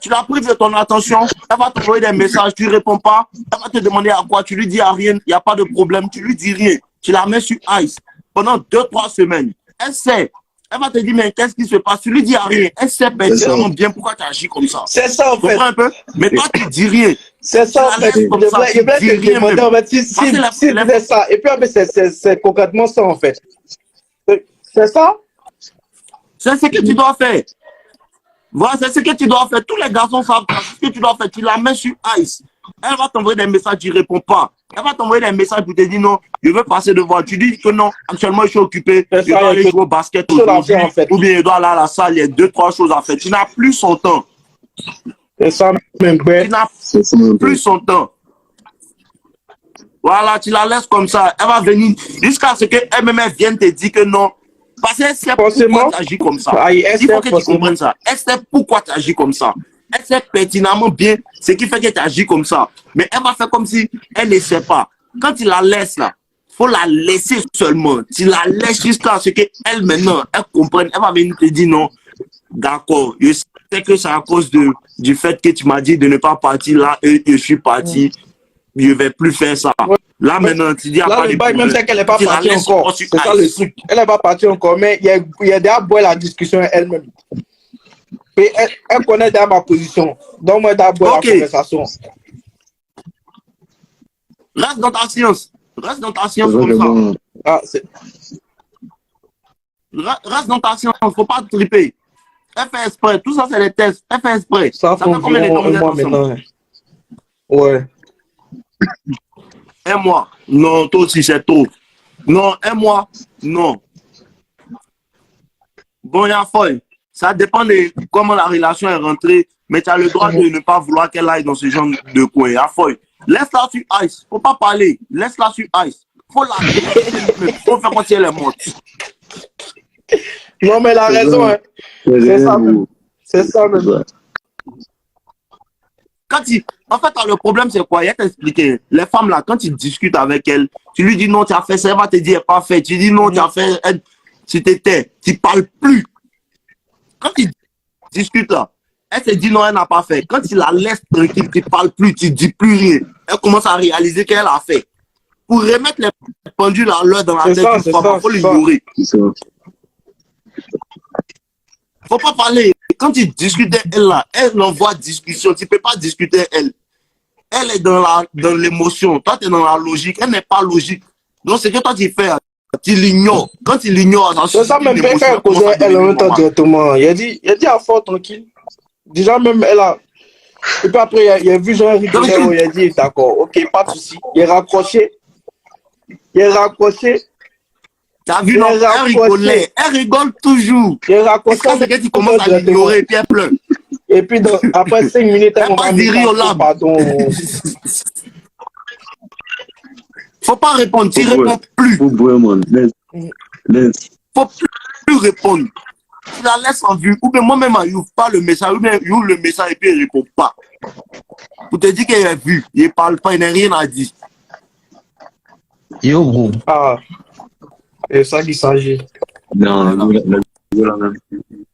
Tu la prives de ton attention. Elle va t'envoyer des messages, tu ne réponds pas. Elle va te demander à quoi. Tu lui dis à rien, il n'y a pas de problème. Tu lui dis rien. Tu la mets sur ice pendant 2-3 semaines. Elle sait. Elle va te dire, mais qu'est-ce qui se passe? Tu lui dis à rien. Elle sait pertinemment bien pourquoi tu agis comme ça. C'est ça, en Tu fait. comprends un peu? Mais toi, tu dis rien. C'est ça, en Tu la fait. laisses comme ça, Je voulais tu te dis rien demander, même. en fait, si Parce que la- c'est ça. Et puis, en fait, c'est concrètement ça, en fait. C'est ça? C'est ce que tu dois faire. Voilà, c'est ce que tu dois faire. Tous les garçons savent ce que tu dois faire. Tu la mets sur ice. Elle va t'envoyer des messages, tu ne réponds pas. Elle va t'envoyer des messages pour te dire non, je veux passer devant. Tu dis que non, actuellement je suis occupé, C'est je ça, dois aller il y a jouer au basket quelque chose à aujourd'hui, faire, en fait. ou bien je dois aller à la salle, il y a 2-3 choses à faire. Tu n'as plus son temps. C'est ça, même. Tu Ben, n'as C'est ça, mon plus son temps. Voilà, tu la laisses comme ça. Elle va venir jusqu'à ce qu'elle-même vienne te dire que non. Parce qu'elle sait Forcément. pourquoi tu agis comme ça. Aïe, elle Il faut sait que tu forcément. comprennes ça. Elle sait pourquoi tu agis comme ça. Elle sait pertinemment bien ce qui fait que tu agis comme ça. Mais elle va faire comme si elle ne sait pas. Quand tu la laisses là, il faut la laisser seulement. Tu la laisses jusqu'à ce qu'elle maintenant, elle comprenne. Elle va venir te dire non. D'accord, je sais que c'est à cause du fait que tu m'as dit de ne pas partir là et je suis parti. Je ne vais plus faire ça. Là maintenant, tu dis, il n'y a là, pas de le bail, même problème. c'est qu'elle n'est pas Tu la partie laisses encore. sur C'est ça le ice. truc. Elle n'est pas partie encore, mais il y a déjà boire la discussion elle-même. Et elle connaît déjà ma position. Donc, moi, d'abord Ok. la conversation. Reste dans ta science. Reste dans ta C'est science vrai comme que ça. bon, Ah, Reste dans ta science. Il ne faut pas te triper. Elle fait exprès. Tout ça, c'est des tests. Elle fait exprès. ça Ça fait fait combien de temps environ vous un êtes mois ensemble? maintenant. Ouais. Un mois. Non, toi aussi, c'est trop. Non, un mois. Non. Bon, il y a folle. Ça dépend de comment la relation est rentrée. Mais tu as le droit de ne pas vouloir qu'elle aille dans ce genre de coin. Il y a folle. Laisse-la sur ice. Faut pas parler. Laisse-la sur ice. Faut la laisser. Faut faire comme si elle est morte. Non, mais elle a raison. Hein. C'est ça même. C'est ça même. En fait, le problème, c'est quoi? Il a t'expliqué. Les femmes, là, quand tu discutes avec elles, tu lui dis non, tu as fait ça, elle va te dire, pas fait. Tu dis non, tu as fait, tu t'étais, tu parles plus. Quand tu discutes, là, elle te dit non, elle n'a pas fait. Quand tu la laisses tranquille, tu parles plus, tu dis plus rien. Elle commence à réaliser qu'elle a fait. Pour remettre les pendules à l'heure dans la C'est tête ça, du c'est femme, ça, il faut c'est l'ignorer. C'est ça. Faut pas parler. Quand tu discutes elle là, elle envoie discussion. Tu peux pas discuter elle. Elle est dans l'émotion. Toi, tu es dans la logique. Elle n'est pas logique. Donc, ce que toi, tu fais, tu l'ignores. Quand tu l'ignores, C'est ça même. Quand elle causait elle en même temps directement. Il a dit à fort tranquille. Déjà même, elle a. Et puis après, il a vu Jean-Henri Guerrero, il a dit d'accord, ok, pas de souci. Il est raccroché. Tu as vu, non, elle rigolait. Elle rigole toujours. Il est Et raccroché. quand c'est que tu commences à l'ignorer, et puis elle pleure. Et puis après 5 minutes, elle passe du riz aux larmes. pardon. Faut pas répondre. Tu réponds plus. Faut boire, man. Laisse. Faut plus répondre. Tu la laisses en vue. Ou bien moi-même, je n'ouvre pas le message. Ou bien je ouvre le message et puis il ne répond pas. Pour te dire qu'il a vu. Il ne parle pas, il n'a rien à dire. Yo, gros. Ah. C'est ça qu'il s'agit. Non,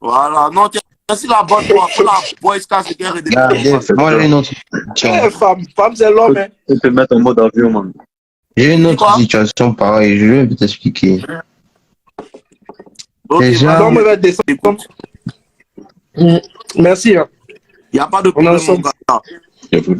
Voilà. Non, si la bonne fois, faut la boy star, c'est qu'elle est Ah, moi, j'ai une autre situation. Femme, c'est l'homme, hein. tu peux te mettre en mode avion, man. J'ai une autre Quoi? situation pareille. Je vais t'expliquer. Ok, Déjà, Non, mais va descendre. écoute, Merci. Hein. il n'y a pas de On problème, a mon gars.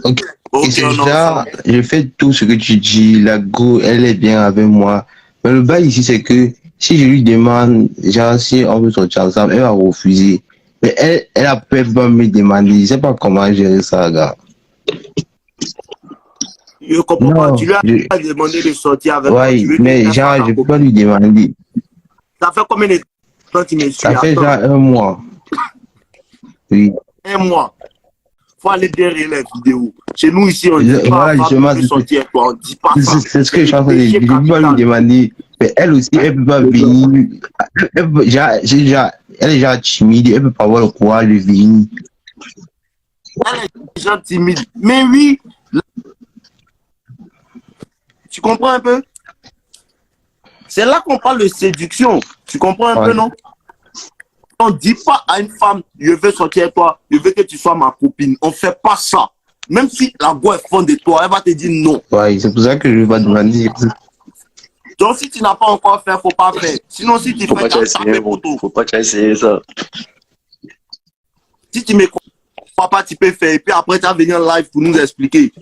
ok. Ok, Et c'est non, déjà, je fais tout ce que tu dis. La go, elle est bien avec moi. Mais le bail ici, c'est que si je lui demande, genre, si on veut sortir ensemble, elle va refuser. Mais elle a peur de me demander. Je sais pas comment gérer ça, gars. je comprends pas. Non, Tu lui as demandé de sortir avec ouais, toi. Tu veux mais qu'elle genre, fasse je ta peux pas lui demander. Ça fait combien de temps tu me suis? Ça fait Attends, genre un mois. Oui. un mois. Faut aller derrière les vidéos. Chez nous ici, on dit pas Voilà, justement, femme peut sortir avec toi, on dit pas ça. c'est ce que je suis en train de dire. Je ne peux pas lui demander. Mais elle aussi, elle ne peut pas venir. Elle est déjà timide, elle ne peut pas avoir le courage de venir. Elle est déjà timide. Mais oui, tu comprends un peu? C'est là qu'on parle de séduction. Tu comprends un peu, non? On ne dit pas à une femme, je veux sortir avec toi, je veux que tu sois ma copine. On ne fait pas ça. Même si la go est fond de toi, elle va te dire non. Ouais, c'est pour ça que je vais demander. Donc si tu n'as pas encore fait, il ne faut pas faire. Sinon, si tu Faut fais, pas tu vas essayer, taper poteau. faut pas essayer ça. Si tu ne me crois pas, tu peux faire. Et puis après, tu vas venir en live pour nous expliquer.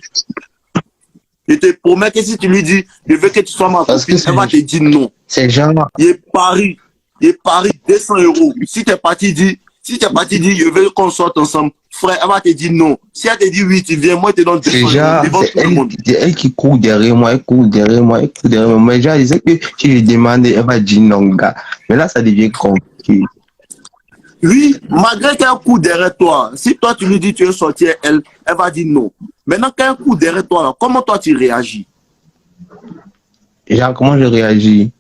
Je te promets que si tu lui dis, je veux que tu sois ma copine, elle va te dire non. C'est genre. Il est Paris. Il est Paris 200 €. Si tu es parti dire, je veux qu'on sorte ensemble, frère, elle va te dire non. Si elle te dit oui, tu viens, moi, je te donne 200 Déjà, € devant tout le monde. c'est elle qui court derrière moi, elle court derrière moi, elle court derrière moi. Mais déjà, je sais que si je demande, elle va dire non, gars. Mais là, ça devient compliqué. Oui, malgré qu'elle court derrière toi, si toi tu lui dis tu veux sortir, elle va dire non. Maintenant, quand elle court derrière toi, là, comment toi tu réagis? Genre, comment je réagis?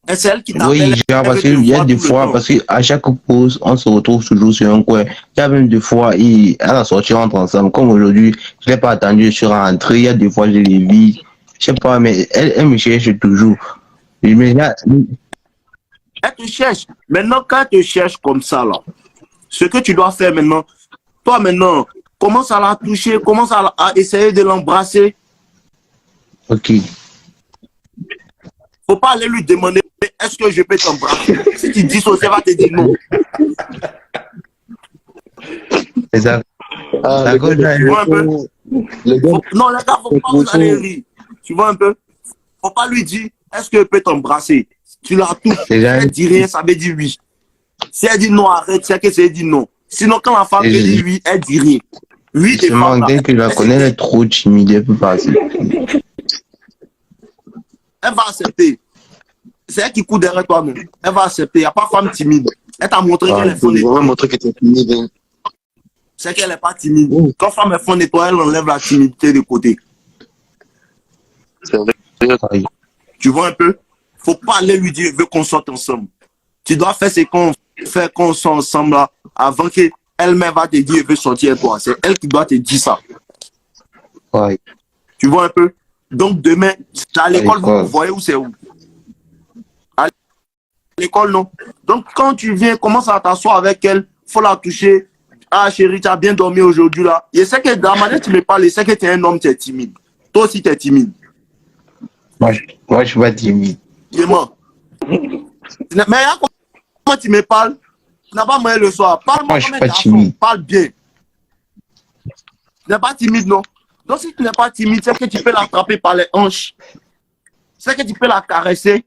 Et c'est elle qui t'appelle. Oui, genre, parce qu'il y a des fois, parce qu'à chaque pause, on se retrouve toujours sur un coin. Il y a même des fois, elle a sorti, on rentre ensemble. Comme aujourd'hui, je ne l'ai pas attendu, je suis rentré. Il y a des fois, je l'ai vu. Je sais pas, mais elle me cherche toujours. Mais là, elle te cherche. Maintenant, quand elle te cherche comme ça, là, ce que tu dois faire maintenant, toi maintenant, commence à la toucher, commence à essayer de l'embrasser. ok. Faut pas aller lui demander est-ce que je peux t'embrasser. Si tu dis ça, elle va te dire non. C'est ça. D'accord, Tu vois un peu? Non, les gars, faut pas vous aller rire. Tu vois un peu? Faut pas lui dire est-ce que je peux t'embrasser. Tu la touches. Si elle dit rien, ça veut dire oui. Si elle dit non, arrête, c'est que c'est dit non. Sinon, quand la femme te dit oui, elle dit rien. Oui, et justement, dès que je la connais, elle est trop timide, elle peut pas. Elle va accepter. C'est elle qui court derrière toi, non. Elle va accepter. Il n'y a pas femme timide. Elle t'a montré qu'elle est fond de toi. montrer que tu es timide. Hein. C'est qu'elle n'est pas timide. Quand femme est fond de toi, elle enlève la timidité de côté. C'est vrai. Tu vois un peu? Faut pas aller lui dire, je veux qu'on sorte ensemble. Tu dois faire ce qu'on fait, qu'on soit ensemble là, avant qu'elle-même va te dire, je veux sortir avec toi. C'est elle qui doit te dire ça. Ouais. Tu vois un peu? Donc demain, à l'école, vous voyez où c'est où? À l'école, non. Donc quand tu viens, commence à t'asseoir avec elle, faut la toucher. Ah chérie, tu as bien dormi aujourd'hui là. Je sais que dans la manière que tu me parles, je sais que tu es un homme, tu es timide. Toi aussi, tu es timide. Moi, je suis pas timide. Dis-moi. Mais comment tu me parles? Tu n'as pas moyen le soir. Parle-moi Moi, je suis comme un pas garçon. timide. Parle bien. Tu n'es pas timide, non? Donc si tu n'es pas timide, c'est que tu peux l'attraper par les hanches. C'est que tu peux la caresser.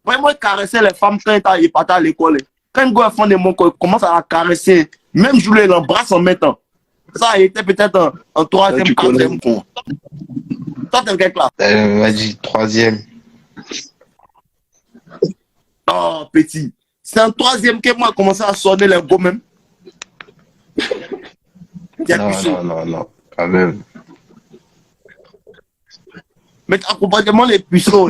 Vraiment caresser les femmes quand elles épatent à l'école. Quand une fond de mon corps, commence à la caresser. Même je l'embrasse en même temps. Ça a été peut-être en troisième, quatrième cours. Toi, t'es quelle classe? Vas-y, troisième. Oh, petit. C'est en troisième que moi, j'ai commencé à sonner les go même. Non, quand même. Mais ton comportement est puissant.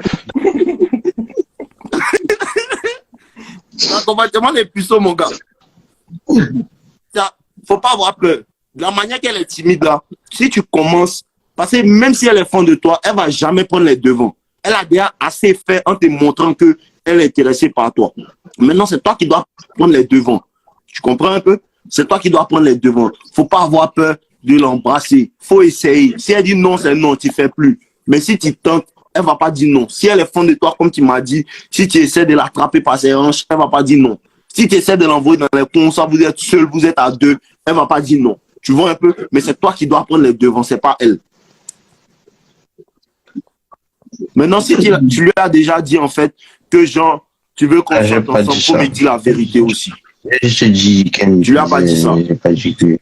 Ton comportement est puissant, mon gars. Faut pas avoir peur. De la manière qu'elle est timide là, si tu commences, parce que même si elle est fond de toi, elle va jamais prendre les devants. Elle a déjà assez fait en te montrant que elle est intéressée par toi. Maintenant, c'est toi qui dois prendre les devants. Tu comprends un peu? C'est toi qui dois prendre les devants. Faut pas avoir peur de l'embrasser. Faut essayer. Si elle dit non, c'est non, tu fais plus. Mais si tu tentes, elle va pas dire non. Si elle est fond de toi, comme tu m'as dit, si tu essaies de l'attraper par ses hanches, elle va pas dire non. Si tu essaies de l'envoyer dans les coins, ça vous êtes seul, vous êtes à deux, elle va pas dire non. Tu vois un peu? Mais c'est toi qui dois prendre les devants, c'est pas elle. Maintenant, si tu lui as déjà dit en fait que genre, tu veux qu'on sorte ensemble, faut me dire la vérité aussi. Je te dis, Ken. Tu lui as pas dit ça. J'ai pas dit que.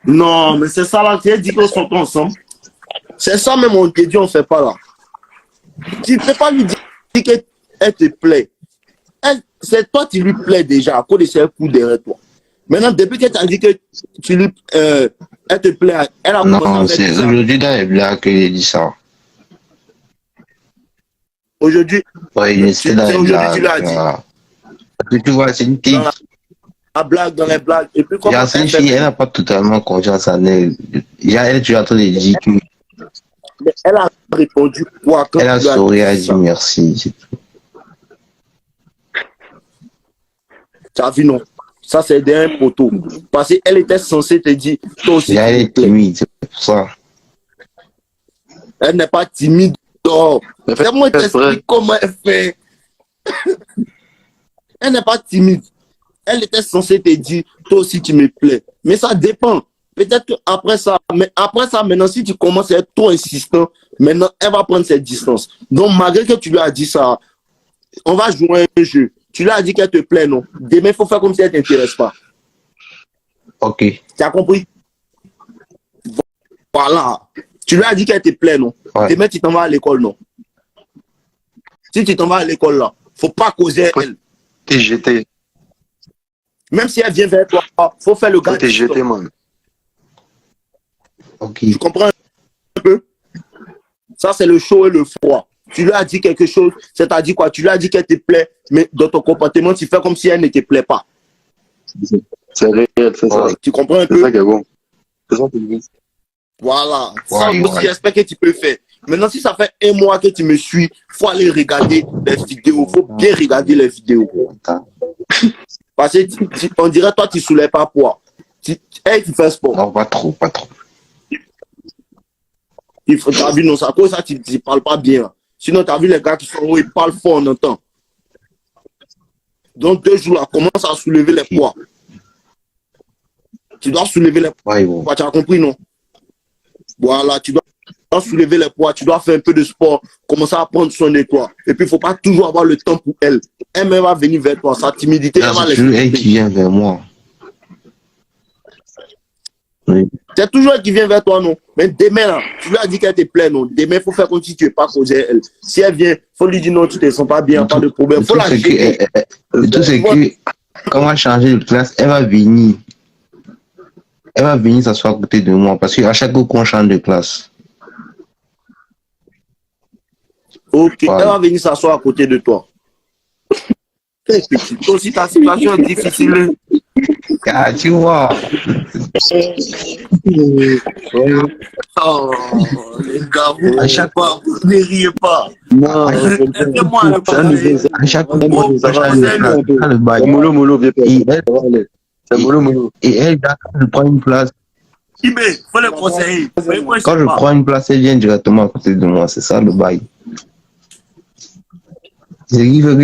Non, mais c'est ça là, tu as dit qu'on sorte ensemble. C'est ça même, on te dit, on fait pas là. Tu ne peux pas lui dire qu'elle te plaît. C'est toi qui lui plaît déjà, à cause de ses coups derrière toi. Maintenant, depuis que tu as dit que tu lui, elle te plaît, elle a Non, commencé à c'est faire ça. aujourd'hui dans les blagues que j'ai dit ça. Aujourd'hui, Ouais, c'est dans les aujourd'hui, tu l'as blagues. dit. Voilà. Parce que tu vois, c'est une fille. Dans la blague, dans les blagues. Et puis, comment C'est une elle fille, elle fait? n'a pas totalement confiance en elle. Elle est toujours en train de dire que Mais elle a répondu quoi quand elle a tu lui as souri, dit elle a dit ça? merci. C'est tout. Tu as vu, non? Ça, c'est derrière un poteau. Parce qu'elle était censée te dire, toi aussi, tu Elle me est plais. timide, c'est pour ça. Elle n'est pas timide. Oh. C'est moi qui t'explique comment elle fait. Elle n'est pas timide. Elle était censée te dire, toi aussi tu me plais. Mais ça dépend. Peut-être qu'après ça, maintenant, si tu commences à être trop insistant, maintenant, elle va prendre ses distances. Donc, malgré que tu lui as dit ça, on va jouer un jeu. Tu lui as dit qu'elle te plaît, non? Demain, il faut faire comme si elle ne t'intéresse pas. Ok. Tu as compris? Voilà. Tu lui as dit qu'elle te plaît, non? Ouais. Demain, tu t'en vas à l'école, non? Si tu t'en vas à l'école, là, faut pas causer elle. T'es jeté. Même si elle vient vers toi, faut faire le gars. T'es jeté, man. Ok. Tu comprends un peu? Ça, c'est le chaud et le froid. Tu lui as dit quelque chose, c'est-à-dire quoi? Tu lui as dit qu'elle te plaît, mais dans ton comportement, tu fais comme si elle ne te plaît pas. C'est réel, c'est ça. Tu comprends un C'est peu? ça qui est bon. C'est ça qui est bon. Voilà. Ça Ouais, aussi, ouais. j'espère que tu peux faire. Maintenant, si ça fait un mois que tu me suis, il faut aller regarder les vidéos. Il faut bien regarder les vidéos. Parce que on dirait, toi, tu ne soulèves pas poids. Elle, tu fais sport. Non, pas trop, pas trop. Il faut, t'as vu, non, c'est à cause de ça, tu ne parles pas bien. Sinon, tu as vu les gars qui sont haut, ils parlent fort, on entend. Donc, 2 jours là, commence à soulever les poids. Tu dois soulever les Ouais, bon. poids, tu as compris, non? Voilà, tu dois soulever les poids, tu dois faire un peu de sport, commencer à prendre soin de toi. Et puis, il ne faut pas toujours avoir le temps pour elle. Elle va venir vers toi, sa timidité, elle va C'est toujours elle laisser. qui vient vers moi. Oui. C'est toujours elle qui vient vers toi, non? Mais demain, là, tu lui as dit qu'elle te plaît, non? Demain, il faut faire comme si tu n'es pas causé elle. Si elle vient, il faut lui dire non, tu ne te sens pas bien, pas de problème. Il faut la gérer. Le tout, c'est que quand on va changer de classe, elle va venir. Elle va venir s'asseoir à côté de moi parce qu'à chaque fois qu'on change de classe. Ok, Voilà. elle va venir s'asseoir à côté de toi. Toi aussi, ta situation est difficile. Ah, tu vois. Oh, les gars, vous, À chaque fois, vous ne riez pas. Non, Aidez-moi le conseil. À chaque fois qu'on Bon, change de classe, quand le bail, c'est mollo, mollo, viens et elle, C'est mollo, mollo. et elle, quand je prends une place, Il faut le conseiller. Mais moi, quand sais je pas. prends une place, elle vient directement à côté de moi. C'est ça le bail. C'est qui veut que.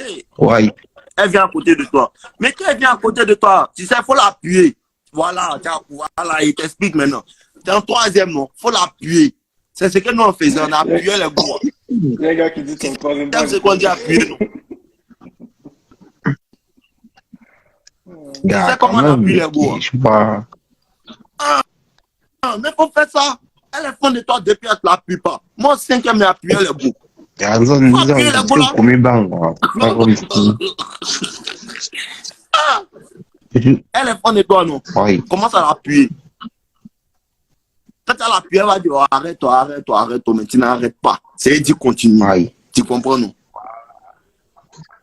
Hey, Ouais. elle vient à côté de toi. Mais quand elle vient à côté de toi, tu sais, il faut l'appuyer. Voilà, voilà, il t'explique maintenant. C'est en 3e, non. Il faut l'appuyer. C'est ce que nous on faisait, on appuyait les gros. Il y a un gars qui dit son troisième C'est ce qu'on dit appuyer, non. Gars, sais comment quand on appuie même, les gros. je sais pas. Ah, mais il faut faire ça. Elle est fan de toi depuis, elle ne l'appuie pas. Moi, 5e, j'ai appuyé les gros. Gars, nous sommes au premier banc, quoi. Pas comme ici. Elle est fan de toi, non? Ouais. Commence à l'appuyer. Quand elle l'appuie, elle va dire oh, arrête-toi, arrête-toi, arrête-toi, mais tu n'arrêtes pas. C'est dit continue. Ouais. Tu comprends, non?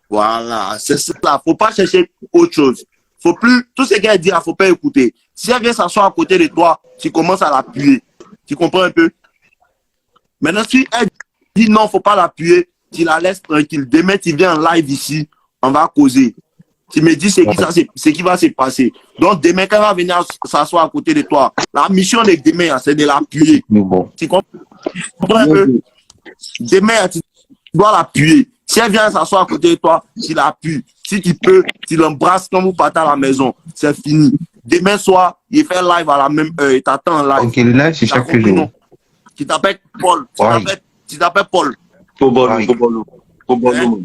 Voilà, c'est ça. Il ne faut pas chercher autre chose. Faut plus, tout ce qu'elle dit, il ne faut pas écouter. Si elle vient s'asseoir à côté de toi, tu commences à l'appuyer. Tu comprends un peu? Maintenant, si elle dit non, il ne faut pas l'appuyer, tu la laisses tranquille. Demain, tu viens en live ici, on va causer. Tu me dis ce qui va se passer. Donc, demain, quand elle va venir s'asseoir à côté de toi, la mission de demain, c'est de l'appuyer. Mais bon. Tu comprends un peu? Demain, tu dois l'appuyer. Si elle vient s'asseoir à côté de toi, tu l'appuies. Si tu peux, tu l'embrasses quand vous partez à la maison. C'est fini. Demain soir, il fait live à la même heure. Il t'attend en live. Ok, le live, c'est T'as chaque compris, jour. non? Tu t'appelles Paul. Ouais. Tu t'appelles Paul. Pobolo, Pobolo. Pobolo.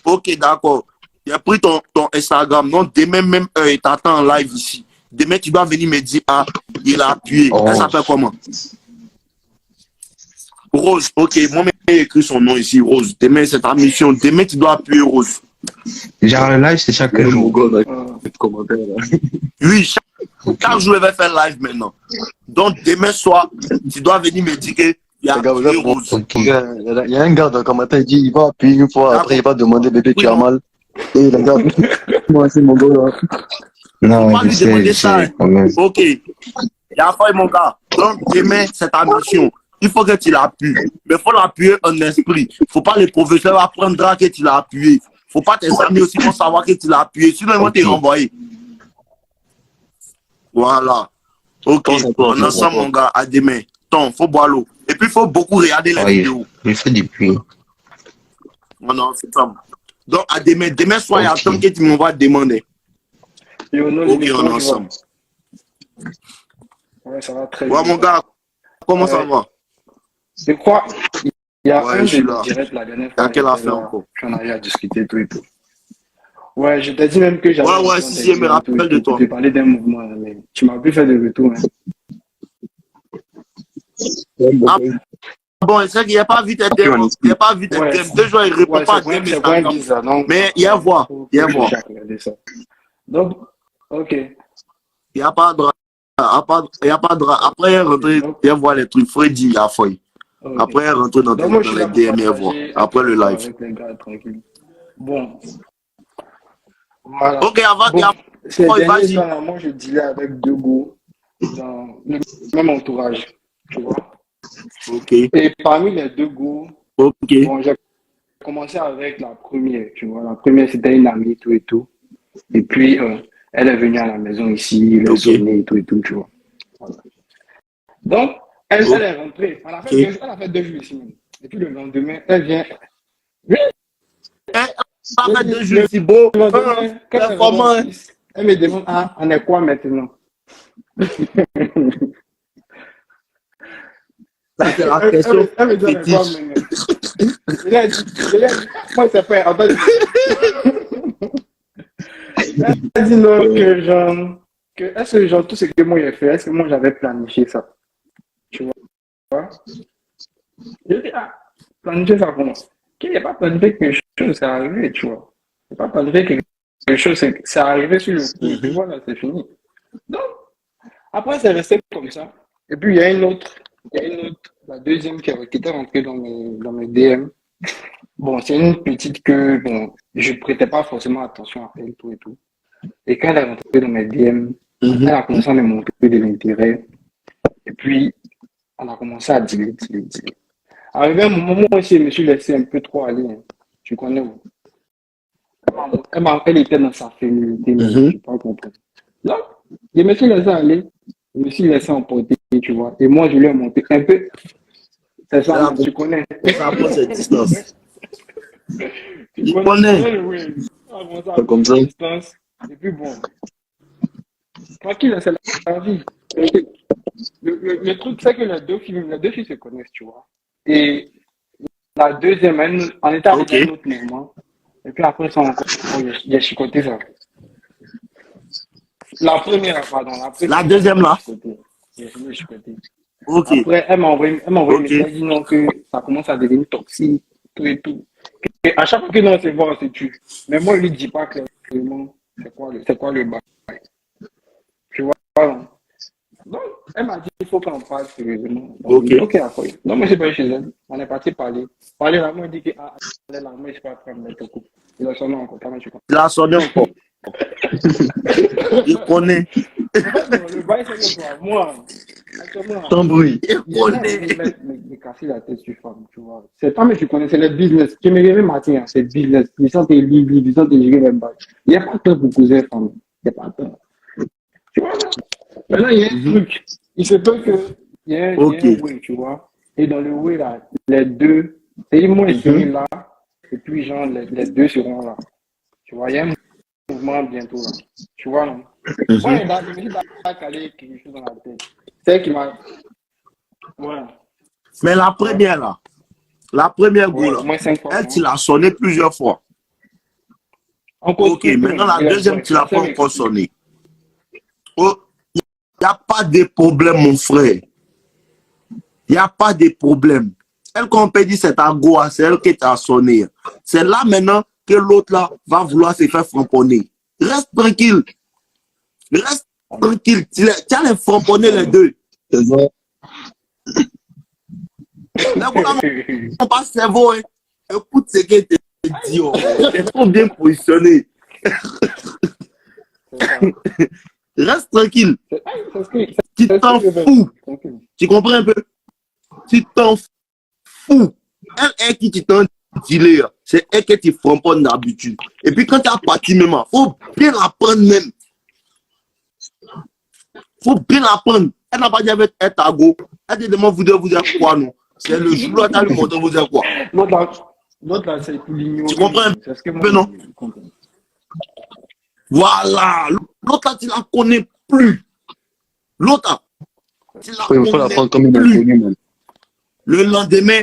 Ok, d'accord. Il a pris ton Instagram. Non, demain même heure, il t'attend en live ici. Demain, tu dois venir me dire, ah, il a appuyé. Oh. Elle s'appelle comment? Rose. Ok, moi-même, j'ai écrit son nom ici, Rose. Demain, c'est ta mission. Demain, tu dois appuyer Rose. Genre, le live, c'est chaque jour. Commentaire, là. Oui, chaque jour, elle va faire live maintenant. Donc, demain soir, tu dois venir me dire qu'il y a Les gars, vous deux êtes roses. Ok. Il y a un gars dans le commentaire, il dit il va appuyer une fois, après il va demander bébé, tu as mal. Et les gars, moi c'est mon gars là. Non, Pas je lui sais, demander ça. quand même. Ok. Il y a pas mon gars. Donc, demain, c'est ta mission. Il faut que tu l'appuies. Mais il faut l'appuyer en esprit. Il ne faut pas les professeurs apprendre que tu l'as appuyé. Il ne faut pas tes amis aussi pour savoir que tu l'as appuyé. Sinon, ils vont te renvoyer. Voilà. Ok. On est ensemble, mon gars. À demain. Ton, faut boire l'eau. Et puis, il faut beaucoup regarder les Oui, vidéos. je fais depuis. On est ensemble. Donc, à demain. Demain soir, il y a Ok. temps que tu m'envoies demander. Yo, non, Ok, l'émission, on est tu ensemble. vois. Ouais, ça va très Ouais, bien. mon gars. Comment ça va? Je crois, il y a Ouais, un je suis de là. mes directs la dernière T'as fois. quelle j'étais affaire là, encore? puis on a eu à discuter tout et tout. Ouais, je t'ai dit même que j'avais. Ouais, si, je me rappelle de toi. Tu parlais d'un mouvement, mais tu m'as plus fait de retour. Hein. Bon, c'est qu'il n'y a pas vu tes thèmes. Il n'y a pas vu tes Ouais. thèmes. 2 jours, il ne répond Ouais, pas à c'est thèmes quoi un Instagram. bizarre, non? Mais il y a voir. Faut Il y a que je voir. cherche à regarder ça. Donc, ok. Il n'y a pas de drap. Il n'y a pas de drap. Après, il est rentré. Donc, Il y a voir les trucs. Freddy, il a fouillé. ok. Après, il est rentré dans Donc, moi, je suis les là pour DM et voir. partager Après le live. avec les gars, tranquille. Bon. Voilà. Ok, avant, Bon, il y a. ces Oh, derniers vas-y. temps, là, moi, je dealais avec deux go dans le même entourage, tu vois. Ok. Et parmi les deux go, Ok. bon, j'ai commencé avec la première, tu vois. La première, c'était une amie, tout et tout. Et puis, elle est venue à la maison ici, elle a Ok. sonné et tout, tu vois. Voilà. Donc, elle est rentrée. Elle a fait, Ok. elle a fait 2 jours ici même. Et puis le lendemain, elle vient. Ça fait 2 jours ici, beau. Le lendemain, quand elle Comment? revient ici, elle me demande, ah, on est quoi maintenant? Ça, c'est la question. Elle me dit, on est quoi fétiche. maintenant? Je lui ai dit, moi, c'est pas. Attends. Elle dit non, que genre, est-ce que genre, tout ce que moi j'ai fait, est-ce que moi j'avais planifié ça? Tu vois? Je dis, ah, planifier ça comment? Qu'il n'y a pas planifié quelque chose, c'est arrivé, tu vois. Il n'y a pas planifié quelque chose, c'est arrivé sur le coup. Et voilà, c'est fini. Donc, après, c'est resté comme ça. Et puis, il y a une autre, la deuxième qui était rentrée dans mes DM. Bon, c'est une petite que, bon, je ne prêtais pas forcément attention à elle, tout et tout. Et quand elle est rentrée dans mes DM, elle a commencé à me montrer de l'intérêt. Et puis, on a commencé à dealer. Arrivé à un moment où aussi, je me suis laissé un peu trop aller. Hein. Tu connais où? Elle était dans sa féminité, mais je ne sais pas comprendre. Donc, je me suis laissé aller. Je me suis laissé emporter, tu vois. Et moi, je lui ai monté un peu. C'est ça, tu connais. Ça prend cette distance. Tu connais. Oui. Pas comme ça. Distance. Et puis bon. Tranquille, c'est la vie. Le truc, c'est que les deux filles se connaissent, tu vois. Et la deuxième, on était avec un autre mouvement. Et puis après, ça, j'ai chicoté ça. La première, pardon. La deuxième, là. J'ai chicoté. Ok. Après, elle m'a envoyé un message disant que ça commence à devenir toxique, tout et tout. Et à chaque fois que non, c'est bon, c'est tu. Mais moi, je lui dis pas clairement c'est quoi le bail. Tu vois? Donc, elle m'a dit, il faut qu'on parle sérieusement. Ok. Ok, après. Donc, moi, j'ai pas eu chez elle. On est parti parler. Parler là, moi, il dit que, ah, elle est là, moi, je suis pas prêt à me mettre au couple. Il a sonné encore, quand même, je comprends. Il a sonné encore. Il connaît. Le bail, c'est que moi, actuellement, Sans bruit. Il connaît. me casser la tête sur femme, tu vois. C'est pas, mais tu connais, c'est le business. Tu me réveilles matin, c'est business. Ils sont tes livres, ils sont tes gérer même bail. Il n'y a pas de temps pour causer femme. Il n'y a pas de temps. Tu vois, là? Maintenant, il y a un truc. Il se peut qu'il y ait un way, tu vois. Et dans le way, là, les deux, c'est moi et celui là, et puis, genre, les deux seront là. Tu vois, il y a un mouvement bientôt, là. Tu vois, non? Moi, je me suis pas calé quelque chose dans la tête. C'est elle qui m'a. Ouais. Mais la première, là, la première go, là, au moins 5 fois. elle, tu l'as sonné plusieurs fois. Ok, maintenant, la deuxième, tu l'as pas encore sonné. Oh, il n'y a pas de problème, mon frère. Il n'y a pas de problème. Elle, quand on peut dire c'est ta go, c'est elle qui t'a sonné. C'est là maintenant que l'autre là va vouloir se faire framponner. Reste tranquille. Reste tranquille. Tu as les framponner les deux. C'est ça. Là, on passe cerveau. Hein. Écoute ce que te dit. Oh. T'es trop bien positionné. Reste tranquille. Tu t'en fous. Tu comprends un peu? Tu t'en fous. Elle est qui tu t'en dis, c'est elle que tu framponnes d'habitude. Et puis quand tu as parti même, faut bien l'apprendre même. Faut bien l'apprendre. Elle n'a pas dit avec elle ta go. Elle te demande vous dire quoi non? C'est le jour où tu as le montant vous dire quoi? L'autre là, c'est pour l'ignorer. Tu comprends un peu, non? Voilà. L'autre là, tu la connais plus. L'autre là, tu la Il faut la prendre comme une connais plus. inconnue, man. Le lendemain,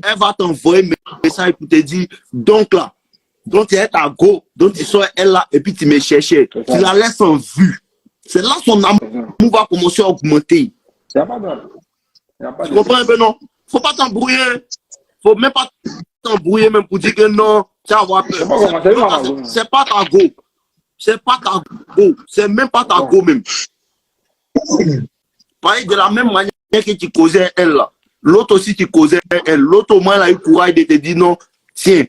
elle va t'envoyer un message pour te dire, donc là, donc tu es à go, donc tu sois elle là, et puis tu me cherchais. Tu la laisses en vue. C'est là son amour va commencer à augmenter. Il n'y a pas de... Tu comprends un peu, non? Faut pas t'embrouiller. Faut même pas t'embrouiller même pour dire que non, tu vas avoir peur. C'est pas ta go. C'est pas ta go. C'est même pas ta go même. Pareil, de la même manière que tu causais elle là. L'autre aussi, tu causais elle. L'autre, au moins, elle a eu courage de te dire non. Tiens,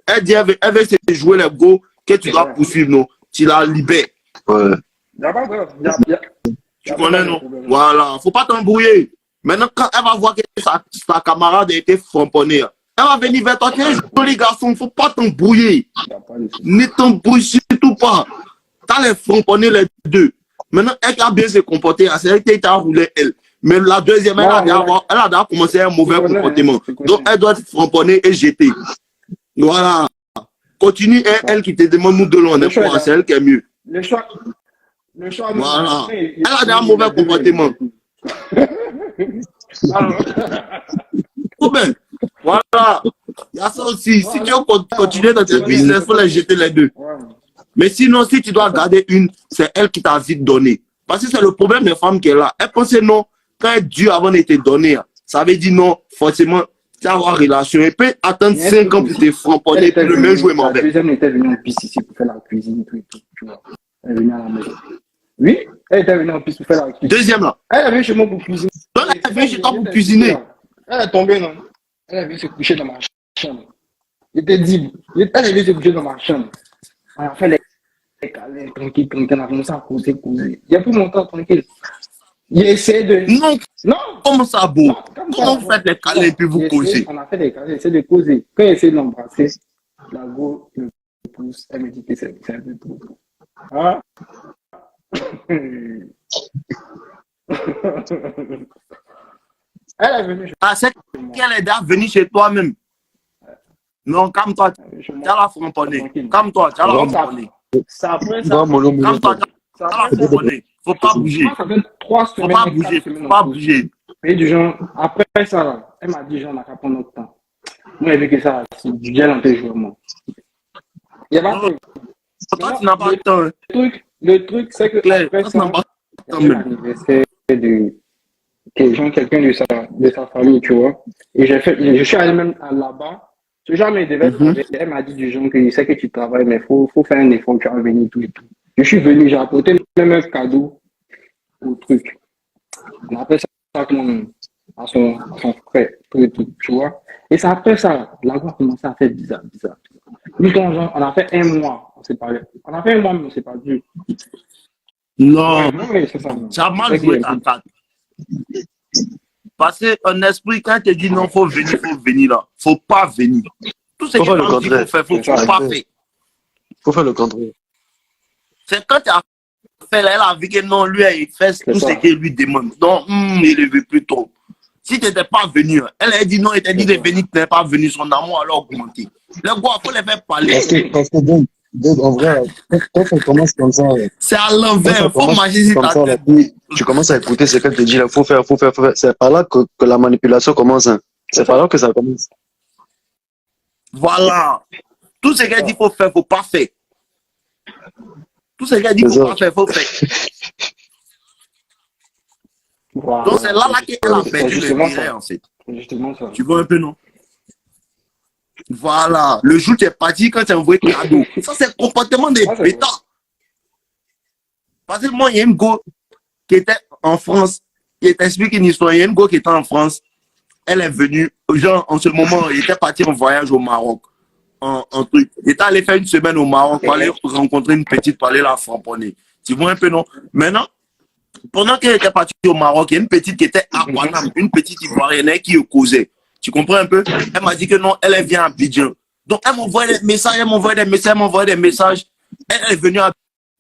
elle dit, elle veut se jouer les go que tu dois poursuivre, non. Tu la libères. Ouais. Tu connais, non? Voilà. Faut pas t'embrouiller. Maintenant, quand elle va voir que sa camarade a été framponnée, elle va venir vers toi. Tu es un joli garçon. Faut pas t'embrouiller. Ne t'embrouille surtout pas. Tu as les framponnés les deux. Maintenant, elle a bien se comporter. C'est elle qui t'a roulé elle. Mais la deuxième, elle a déjà commencé un mauvais comportement. Donc, elle doit être framponnée et jeter. Voilà. Continue, elle qui te demande nous de l'on est quoi. C'est elle qui est mieux. Le choix. Voilà. Elle a déjà un mauvais comportement. Tout bien. Voilà. Il y a ça aussi. Si tu veux continuer dans tes business, il faut les jeter les deux. Mais sinon, si tu dois garder une, c'est elle qui t'a vite donné. Parce que c'est le problème des femmes qui est là. Elle pensait non, quand elle dure avant de te donner, ça veut dire non, forcément, tu vas avoir relation. Elle peut attendre 5 ans pour te framponner, puis le même jouer La mauvais. deuxième était venue en piste ici pour faire la cuisine et tout, tu vois. Elle est venue à la maison. Oui, elle était venue en piste pour faire la cuisine. Deuxième là. Elle est venue chez moi pour cuisiner. Donc, elle vient chez toi pour cuisiner. Elle est tombée, non? Elle est venue se coucher dans ma chambre. Je te dis, elle est venue se coucher dans ma chambre. On a fait les câlins, tranquille, on a commencé à causer. Il y a plus longtemps, tranquille. Il essaie de... Non, Non! comment ça, beau? Non, Comment vous faites les câlins et puis vous causez? On a fait des câlins, essaie de causer. Quand il essaie de l'embrasser, la go me pousse, elle me dit que c'est un peu trop. Ah. Elle est venue. Ah, c'est qu'elle est déjà venue chez toi-même. Non, calme-toi, tu as la framponner. Calme-toi, tu as la framponner. Ça après ça. Calme-toi, tu as la framponner. Faut pas bouger. Ça fait 3 Faut semaines. pas bouger, faut pas bouger. Et du genre, après ça, là, elle m'a dit, genre, on n'a qu'à prendre notre temps. Moi, j'ai vu que ça, c'est du gel en tes jours, moi. Il y a pas de... Toi, tu n'as pas le temps. Le truc, c'est que Claire, après toi, ça, tu n'as pas le temps il y a même. l'anniversaire de quelqu'un de sa famille, tu vois. Et je suis allé même là-bas. Ce genre, mais devait travailler. Elle m'a dit du genre que je sais que tu travailles, mais faut faire un effort, tu vas venir tout et tout. Je suis venu, j'ai apporté même un cadeau au truc. On appelle ça à son frère, tout et tout, tu vois. Et c'est après ça, la voix a commencé à faire bizarre. Nous, genre, on a fait un mois, on s'est parlé. On a fait un mois, mais on s'est pas vu. Non, Oui, c'est ça. tu as mal joué ta carte. Parce qu'un esprit, quand tu dis non, faut venir là. Faut pas venir. Tout ce Faut faire le qu'il faut faire, faut pas faire. Faut faire le contraire. C'est quand tu as fait là, elle a vu que non, lui, il fait tout ce qu'il lui demande. Donc, il ne veut plus trop. Si tu n'étais pas venu, elle a dit non, elle t'a dit de venir, tu n'es pas venu, son amour alors augmenté. Le gars, il faut les faire parler. Parce que donc, en vrai, quand on commence comme ça, C'est à l'envers, il faut marcher sur ta tête. tu commences à écouter ce qu'elle te dit, il faut faire. C'est par là que la manipulation commence. Hein. C'est par là que ça commence. Voilà. Tout ce qu'elle dit faut faire, faut pas faire. Tout ce qu'elle dit faut pas faire, faut faire. Voilà. Donc c'est là qu'elle a perdu le intérêt en fait. Justement ça. Tu vois un peu, non? Voilà. Le jour où tu es parti, quand tu as envoyé cadeau. Ça, c'est le comportement des bêtas. Parce que moi, il y a une go qui était en France, qui t'explique une histoire. Il y a une go qui était en France. Elle est venue, genre, en ce moment, il était parti en voyage au Maroc. En truc. Il était allé faire une semaine au Maroc pour aller rencontrer une petite, pour aller la framponner. Tu vois un peu, non? Maintenant, pendant qu'elle était partie au Maroc, il y a une petite qui était à Guanam, une petite Ivoirienne qui causait. Tu comprends un peu? Elle m'a dit que non, elle vient à Abidjan. Donc, elle m'envoyait des messages, elle m'envoyait des messages, elle m'envoyait des messages. Elle est venue à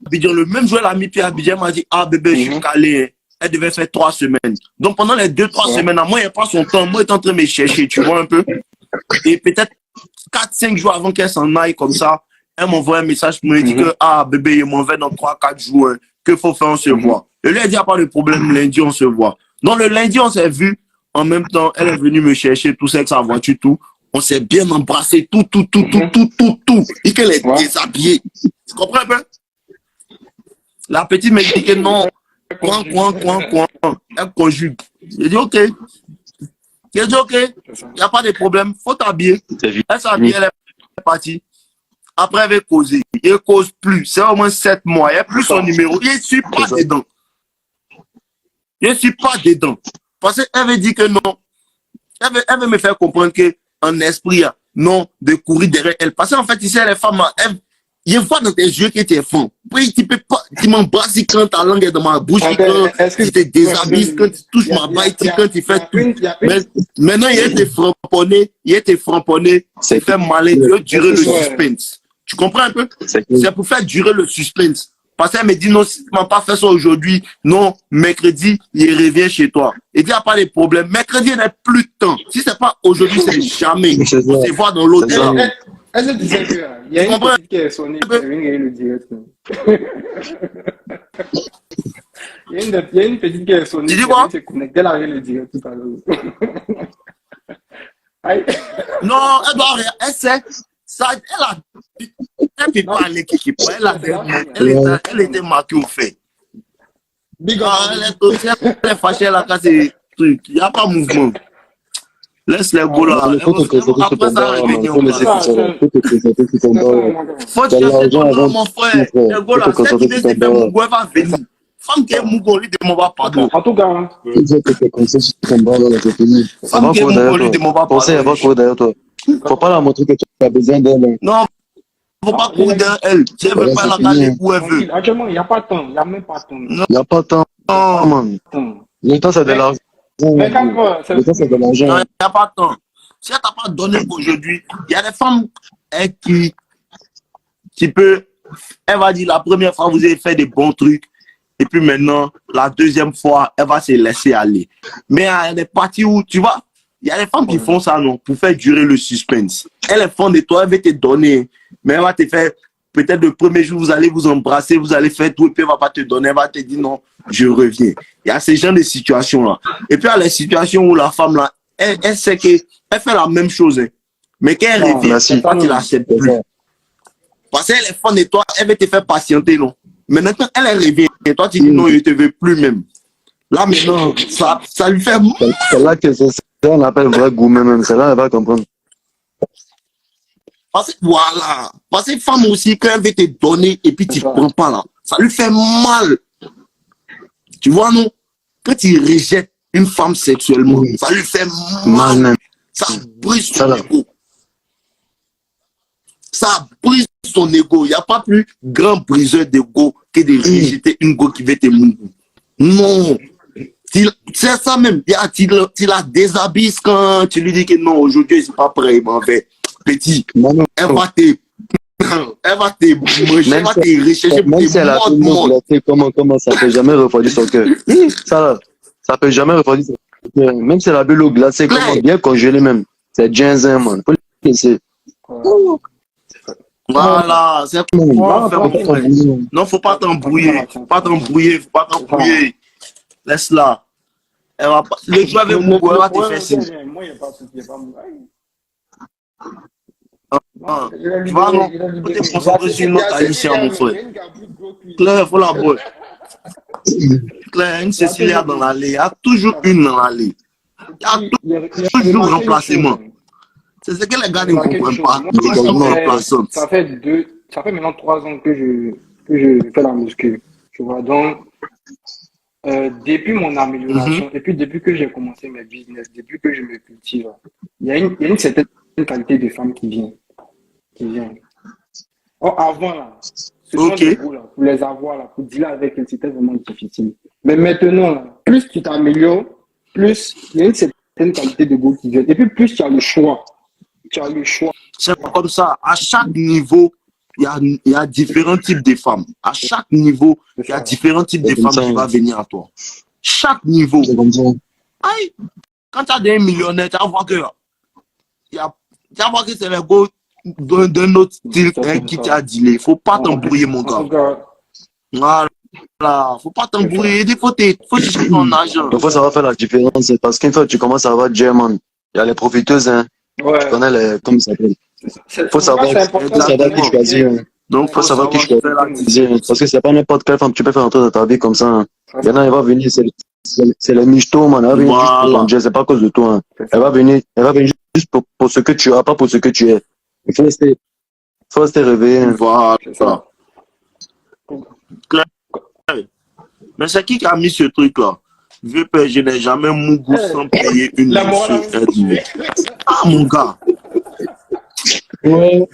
Abidjan. Le même jour, elle a mis pied à Abidjan, elle m'a dit, ah bébé, je suis calé. Elle devait faire 3 semaines. Donc, pendant les 2-3 semaines, moi, il n'y a pas son temps. Moi, il est en train de me chercher, tu vois un peu? Et peut-être 4-5 jours avant qu'elle s'en aille comme ça, elle m'envoie un message pour me dire que, ah bébé, il m'en va dans 3-4 jours. Hein. Que faut faire, on se voit. Je lui ai dit, il n'y a pas de problème, lundi, on se voit. Donc, le lundi, on s'est vu. En même temps, elle est venue me chercher, tout ça avec sa voiture, tout. On s'est bien embrassé, tout. Et qu'elle est déshabillée. Tu comprends un peu? La petite me dit que non. Quoi. Elle conjugue. J'ai dit, ok. J'ai dit, ok. Il n'y a pas de problème. Faut t'habiller. Elle s'habille, elle est partie. Après, elle veut causer. Il ne cause plus. C'est au moins 7 mois. Il n'y a plus son numéro. Je ne suis pas dedans. Je ne suis pas dedans. Parce qu'elle veut dire que non. Elle veut me faire comprendre qu'en esprit, non, de courir derrière elle. Parce qu'en fait, ici, les femmes, je vois dans tes yeux que tu es fond. Puis, tu peux pas, tu m'embrasses quand ta langue est dans ma bouche, quand tu te déshabilles, quand tu touches ma baille, quand tu fais tout. Mais maintenant, il y a tes framponnés, c'est fait malin, tu veux durer le suspense. Tu comprends un peu? C'est pour faire durer le suspense. Parce qu'elle me dit, non, si tu ne m'as pas fait ça aujourd'hui, non, mercredi, il revient chez toi. Il dit, il n'y a pas de problème. Mercredi, il n'y a plus de temps. Si ce n'est pas aujourd'hui, c'est jamais. On se voit dans l'autre. Est-ce que tu sais qu'il y a une petite qui est sonnée, je vais le dire. Il y a une petite qui est sonnée, tu dis quoi? Elle s'est connectée, elle avait le dire tout à l'heure. Non, elle doit rien. Elle sait. Ça, elle ne peut pas aller quelque part. Elle était marquée au fait. Elle est fâchée, elle a cassé le truc. Il n'y a pas de mouvement. Laisse les go là. Après ça, faut te chercher mon frère. Les go là, cette idée, c'est fait Mougo, elle va venir. Femme qui est Mougo, lui demande pas pardon. En tout cas, Femme qui est Mougo, lui demande pas pardon. Faut pas la montrer que tu as besoin d'elle. Non, faut pas courir derrière elle. Si elle veut pas la caler où elle veut. Actuellement, il n'y a pas de temps. Il n'y a même pas de temps. Il n'y a pas de temps, man. Le temps, c'est de l'argent. Mais quand le temps, c'est de l'argent. Non, il n'y a pas de temps. Si elle t'a pas donné aujourd'hui, il y a des femmes qui peut, elle va dire la première fois, vous avez fait des bons trucs. Et puis maintenant, la deuxième fois, elle va se laisser aller. Mais il y a des parties où, tu vois, il y a des femmes qui font ça, non, pour faire durer le suspense. Elle est fan de toi, elle va te donner. Mais elle va te faire, peut-être le premier jour, vous allez vous embrasser, vous allez faire tout, et puis elle va pas te donner, elle va te dire non, je reviens. Il y a ces genre de situations-là. Et puis il y a les situations où la femme, là, elle sait qu'elle fait la même chose. Hein. Mais quand elle revient, toi, tu l'acceptes plus. Parce qu'elle est fan de toi, elle veut te faire patienter, non. Mais maintenant, elle revient, et toi, tu dis non, je ne te veux plus même. Là, maintenant, ça lui fait mal. C'est là que c'est ça, on appelle vrai goût même. C'est là, elle va comprendre. Parce que, voilà. Parce que femme aussi, quand elle veut te donner et puis tu ne prends pas là, ça lui fait mal. Tu vois, non? Quand tu rejettes une femme sexuellement, ça lui fait mal. Ça brise son ego. Ça brise son ego. Il n'y a pas plus grand briseur d'ego que de rejeter une go qui veut te mourir. Non. C'est ça même. Tu la déshabilles quand tu lui dis que non, aujourd'hui, c'est pas prêt, il m'en fait. Petit, elle va te manger, elle va te rechercher pour même si elle a tout le monde, comment ça peut jamais refroidir son cœur. Ça peut jamais refroidir son cœur. Même si elle a bu l'eau glacée, comment bien congelée même. C'est ginseng, man. Faut le laisser. Voilà, c'est non, faut pas t'embrouiller. Faut pas t'embrouiller. Laisse-la. Elle va pas. Le jour avec Mougo, elle va te faire signe. Moi, il n'y a pas de souci. Tu vois, non, faut te concentrer sur notre haïtien, mon frère. Claire, il faut la boire. Claire, une Cécilia dans l'allée. Il y a toujours une dans l'allée. Il y a toujours remplacement. C'est ce que les gars ne comprennent pas. Toujours remplacement. Ça fait maintenant 3 ans que je fais la muscu. Tu vois, donc, depuis mon amélioration, et puis depuis que j'ai commencé mes business, depuis que je me cultive, il y a une certaine qualité de femme qui vient. Qui vient. Oh, avant, là, ce genre de goût, là, pour les avoir, là, pour dealer avec elles, c'était vraiment difficile. Mais maintenant, là, plus tu t'améliores, plus il y a une certaine qualité de goût qui vient. Et puis, plus tu as le choix. Tu as le choix. C'est comme ça. À chaque niveau, il y a différents types de femmes. À chaque niveau, il y a différents types de femmes qui vont venir à toi. Chaque niveau. Aïe, quand tu as des millionnaires, tu vas voir que c'est le go d'un autre style qui t'a dit. Il ne faut pas t'embrouiller, mon gars. Voilà. Faut pas t'embrouiller. Il faut chercher ton argent. Des fois, ça va faire la différence. Parce qu'une fois que tu commences à avoir German, il y a les profiteuses, hein. Ouais. Tu connais les. Comment ça s'appelle? Faut savoir qui choisir. Donc, faut savoir qui choisir. Parce que c'est pas n'importe quelle femme. Tu peux faire entrer dans ta vie comme ça. Hein. Il y en a, elle va venir. C'est les michtos, man. Elle va venir juste pour manger. C'est pas à cause de toi. Hein. Elle va venir juste pour ce que tu as, pas pour ce que tu es. Il faut rester réveillé. Voilà. Mais c'est qui a mis ce truc-là? Vieux père, je n'ai jamais mougou sans payer une aide. Ah, mon gars. Ouais.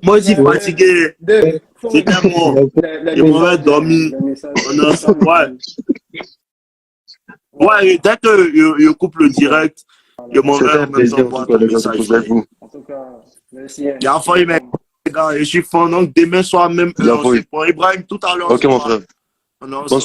Moi, je suis fatigué. C'est tellement. Je m'aurais dormi. Ouais, dès que je coupe le direct, je m'en vais en même temps voir ton message. En tout cas, merci. Il y a failli, mais gars, je suis fan. Donc, demain soir même, on se prend Ibrahim tout à l'heure. Ok, mon frère. On